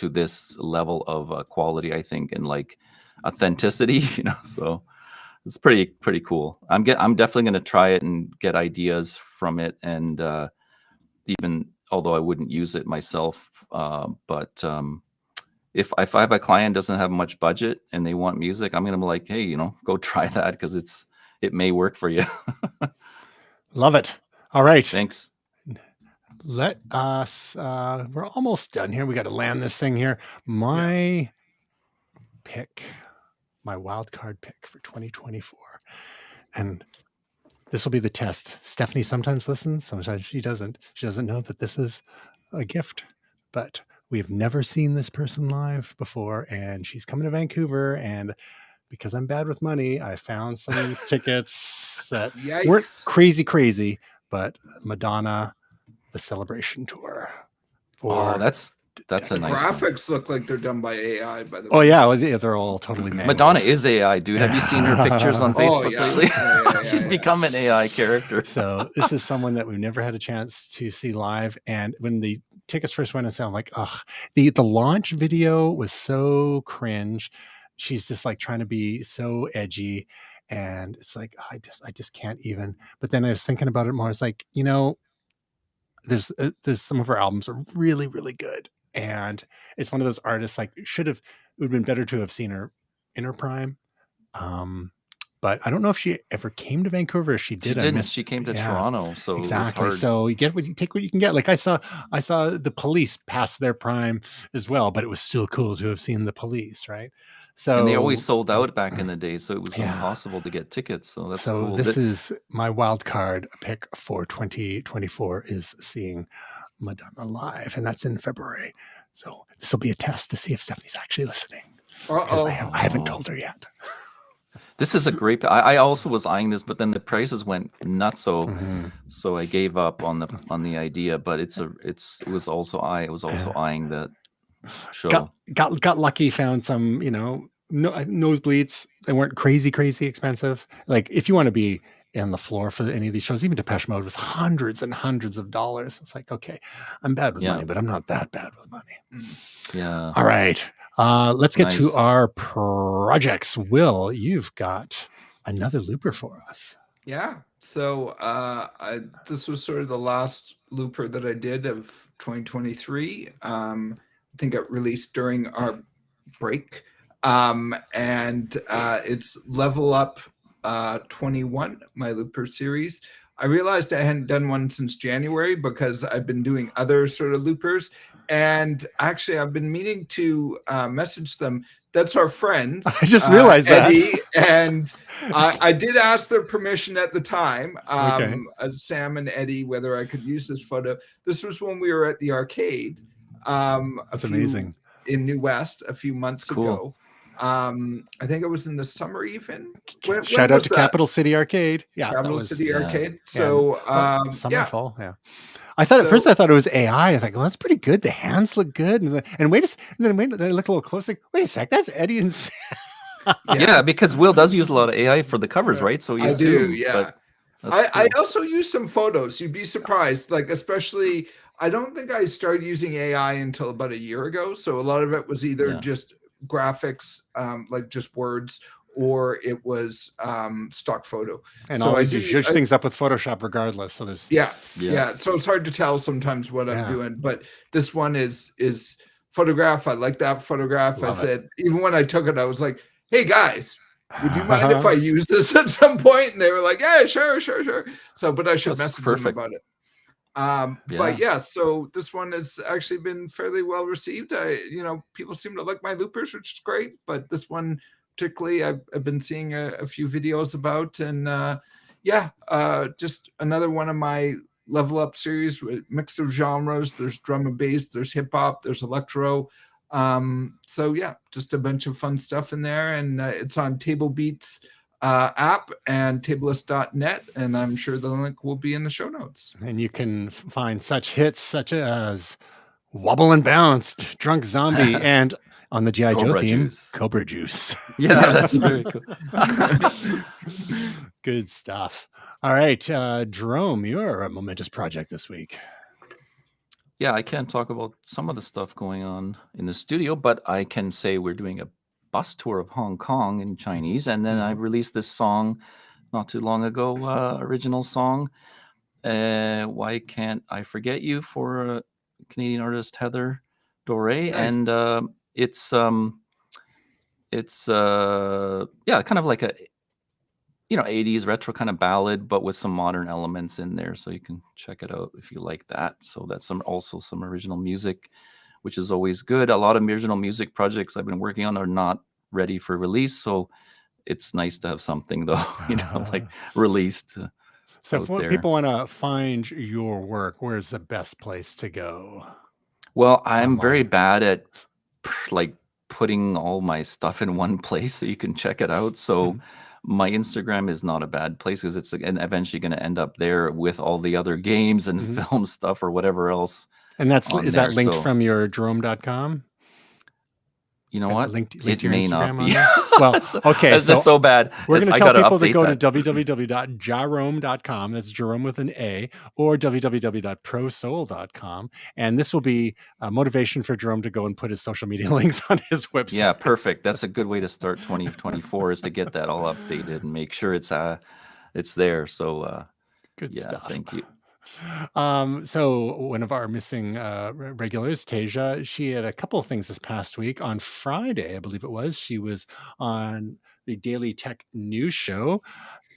this level of quality, I think, and like authenticity. So it's pretty cool. I'm definitely going to try it and get ideas from it, and even although I wouldn't use it myself, but if I have a client doesn't have much budget and they want music, I'm going to be like, hey, go try that because it may work for you. Love it. All right. Thanks. Let us, we're almost done here. We got to land this thing here. My wild card pick for 2024. And this will be the test. Stephanie sometimes listens, sometimes she doesn't. She doesn't know that this is a gift, but we've never seen this person live before, and she's coming to Vancouver, and because I'm bad with money, I found some tickets that weren't crazy, but Madonna, the Celebration Tour. That's a nice graphics look like they're done by AI, by the way. Oh yeah, they're all totally manual. Madonna is AI, dude. Have you seen her pictures on Facebook lately? Yeah, She's become an AI character. So this is someone that we've never had a chance to see live. And when the tickets first went on sale, I'm like, ugh. The launch video was so cringe. She's just like trying to be so edgy, and it's like, oh, I just can't even. But then I was thinking about it more. It's like, there's some of her albums are really, really good. And it's one of those artists like it would have been better to have seen her in her prime. But I don't know if she ever came to Vancouver. If she did. She didn't. She came to Toronto. So exactly. It was hard. So you take what you can get. Like I saw the Police pass their prime as well, but it was still cool to have seen the Police, right? So and they always sold out back in the day, so it was impossible to get tickets. So that's cool. This is my wild card pick for 2024 is seeing Madonna live, and that's in February. So this will be a test to see if Stephanie's actually listening. I haven't told her yet. This is a great. I also was eyeing this, but then the prices went nuts, so I gave up on the idea. But it was also eyeing that show. Got lucky, found some nosebleeds. They weren't crazy expensive. Like if you want to be in the floor for any of these shows, even Depeche Mode was hundreds and hundreds of dollars. It's like, okay, I'm bad with money, but I'm not that bad with money. Yeah. All right. Let's get to our projects. Will, you've got another looper for us. Yeah. So this was sort of the last looper that I did of 2023. I think it released during our break. And it's Level Up 21, my looper series. I realized I hadn't done one since January because I've been doing other sort of loopers. And actually, I've been meaning to message them. That's our friends. I just realized that. Eddie, and I did ask their permission at the time, Sam and Eddie, whether I could use this photo. This was when we were at the arcade. That's amazing. In New West a few months ago. I think it was in the summer even. Shout out to Capital City Arcade. Yeah, Capital City Arcade. So summer, fall. Yeah. I thought at first I thought it was AI. I thought, well, that's pretty good. The hands look good. And then I look a little close. Like, wait a sec, that's Eddie and Sam. Yeah, because Will does use a lot of AI for the covers, right? So you do, yeah. I cool. also use some photos. You'd be surprised. Like, especially, I don't think I started using AI until about a year ago. So a lot of it was either just graphics, like just words, or it was stock photo. And so always you zhuzh things up with Photoshop regardless. So there's yeah. So it's hard to tell sometimes what I'm doing. But this one is photograph. I like that photograph. I said, even when I took it, I was like, hey guys, would you mind if I use this at some point? And they were like, yeah, sure. So, but I should message them about it. But yeah, so this one has actually been fairly well received. People seem to like my loopers, which is great. But this one particularly, I've been seeing a few videos about, and just another one of my Level Up series with mix of genres. There's drum and bass, there's hip hop, there's electro. So yeah, just a bunch of fun stuff in there, and it's on Table Beats app and tableist.net, and I'm sure the link will be in the show notes. And you can find such hits such as Wobble and Bounce, Drunk Zombie, and on the G.I. Joe theme, Cobra Juice. Yeah, that's very cool. Good stuff. All right, Jerome, you're a momentous project this week. Yeah, I can't talk about some of the stuff going on in the studio, but I can say we're doing a bus tour of Hong Kong in Chinese, and then I released this song not too long ago, original song, Why Can't I Forget You, for Canadian artist Heather Doré. Nice. And it's kind of like a 80s retro kind of ballad, but with some modern elements in there, so you can check it out if you like that. So that's also some original music, which is always good. A lot of original music projects I've been working on are not ready for release, so it's nice to have something though, like released. So if people want to find your work, where's the best place to go? Well, I'm very bad at like putting all my stuff in one place so you can check it out. So my Instagram is not a bad place, because it's eventually going to end up there with all the other games and film stuff or whatever else. And is that linked from your Jerome.com? You know what? Linked it your may Instagram not be. Well, okay. It's so bad. We're going to tell people to go to www.jarome.com. That's Jerome with an A, or www.prosoul.com. And this will be motivation for Jerome to go and put his social media links on his website. Yeah, perfect. That's a good way to start 2024, is to get that all updated and make sure it's there. So good stuff. Thank you. So one of our missing regulars, Tasia, she had a couple of things this past week. On Friday, I believe it was, she was on the Daily Tech News Show.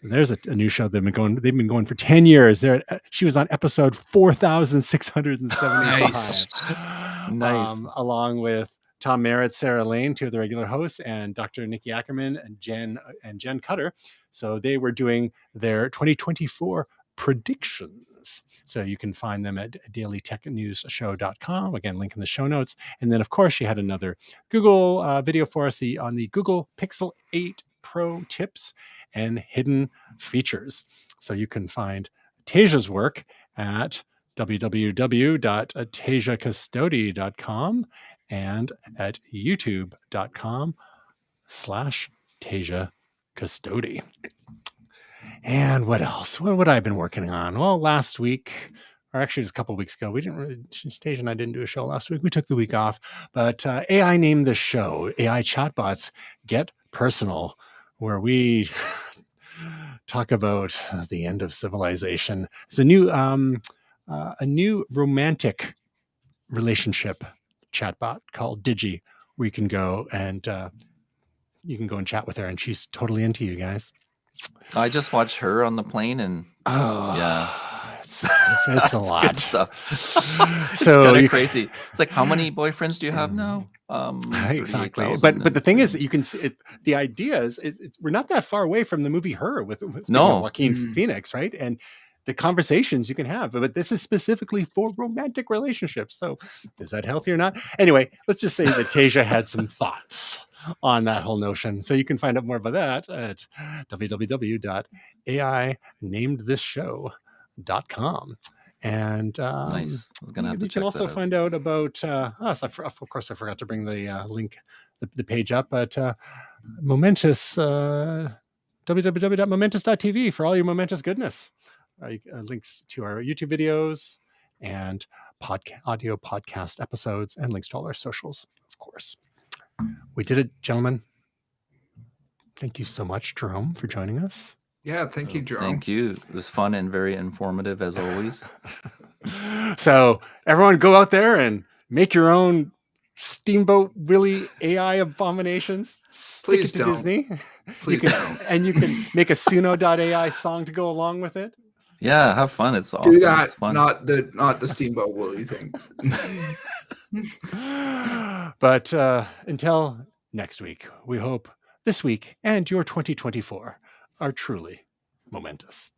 There's a new show they've been going for 10 years. She was on episode 4,675. Nice. Along with Tom Merritt, Sarah Lane, two of the regular hosts, and Dr. Nikki Ackerman and Jen Cutter. So they were doing their 2024 predictions. So you can find them at dailytechnewsshow.com. Again, link in the show notes. And then, of course, she had another Google video for us on the Google Pixel 8 Pro tips and hidden features. So you can find Tasia's work at www.tasiacustody.com and at youtube.com/Tasia Custody. And what else? What would I have been working on? Well, last week, or actually just a couple of weeks ago, Tasia and I didn't do a show last week. We took the week off, but AI named the show AI Chatbots Get Personal, where we talk about the end of civilization. It's a new romantic relationship chatbot called Digi, where you can go and chat with her, and she's totally into you guys. I just watched her on the plane, and Oh, yeah, it's a it's lot. good stuff. It's So kind you- of crazy. It's like, how many boyfriends do you have now? Exactly, 38,000, but the thing is, you can see it. The idea is, we're not that far away from the movie Her with speaking of No. Joaquin Mm. Phoenix, right? And the conversations you can have, but this is specifically for romantic relationships. So, is that healthy or not? Anyway, let's just say that Tasia had some thoughts on that whole notion. So you can find out more about that at www.ainamedthisshow.com. And nice. I was gonna have to you check can also that out. find out about us. Of course, I forgot to bring the link, the page up at Momentous, www.momentous.tv for all your momentous goodness. Links to our YouTube videos and audio podcast episodes, and links to all our socials, of course. We did it, gentlemen. Thank you so much, Jerome, for joining us. Yeah, thank you, Jerome. Thank you. It was fun and very informative as always. So everyone go out there and make your own Steamboat Willie AI abominations. Stick Please it to don't. Disney. Please you don't. can, and you can make a Suno.ai song to go along with it. Yeah, have fun. It's awesome. Do that, It's fun. not the Steamboat Willie thing. But until next week, we hope this week and your 2024 are truly momentous.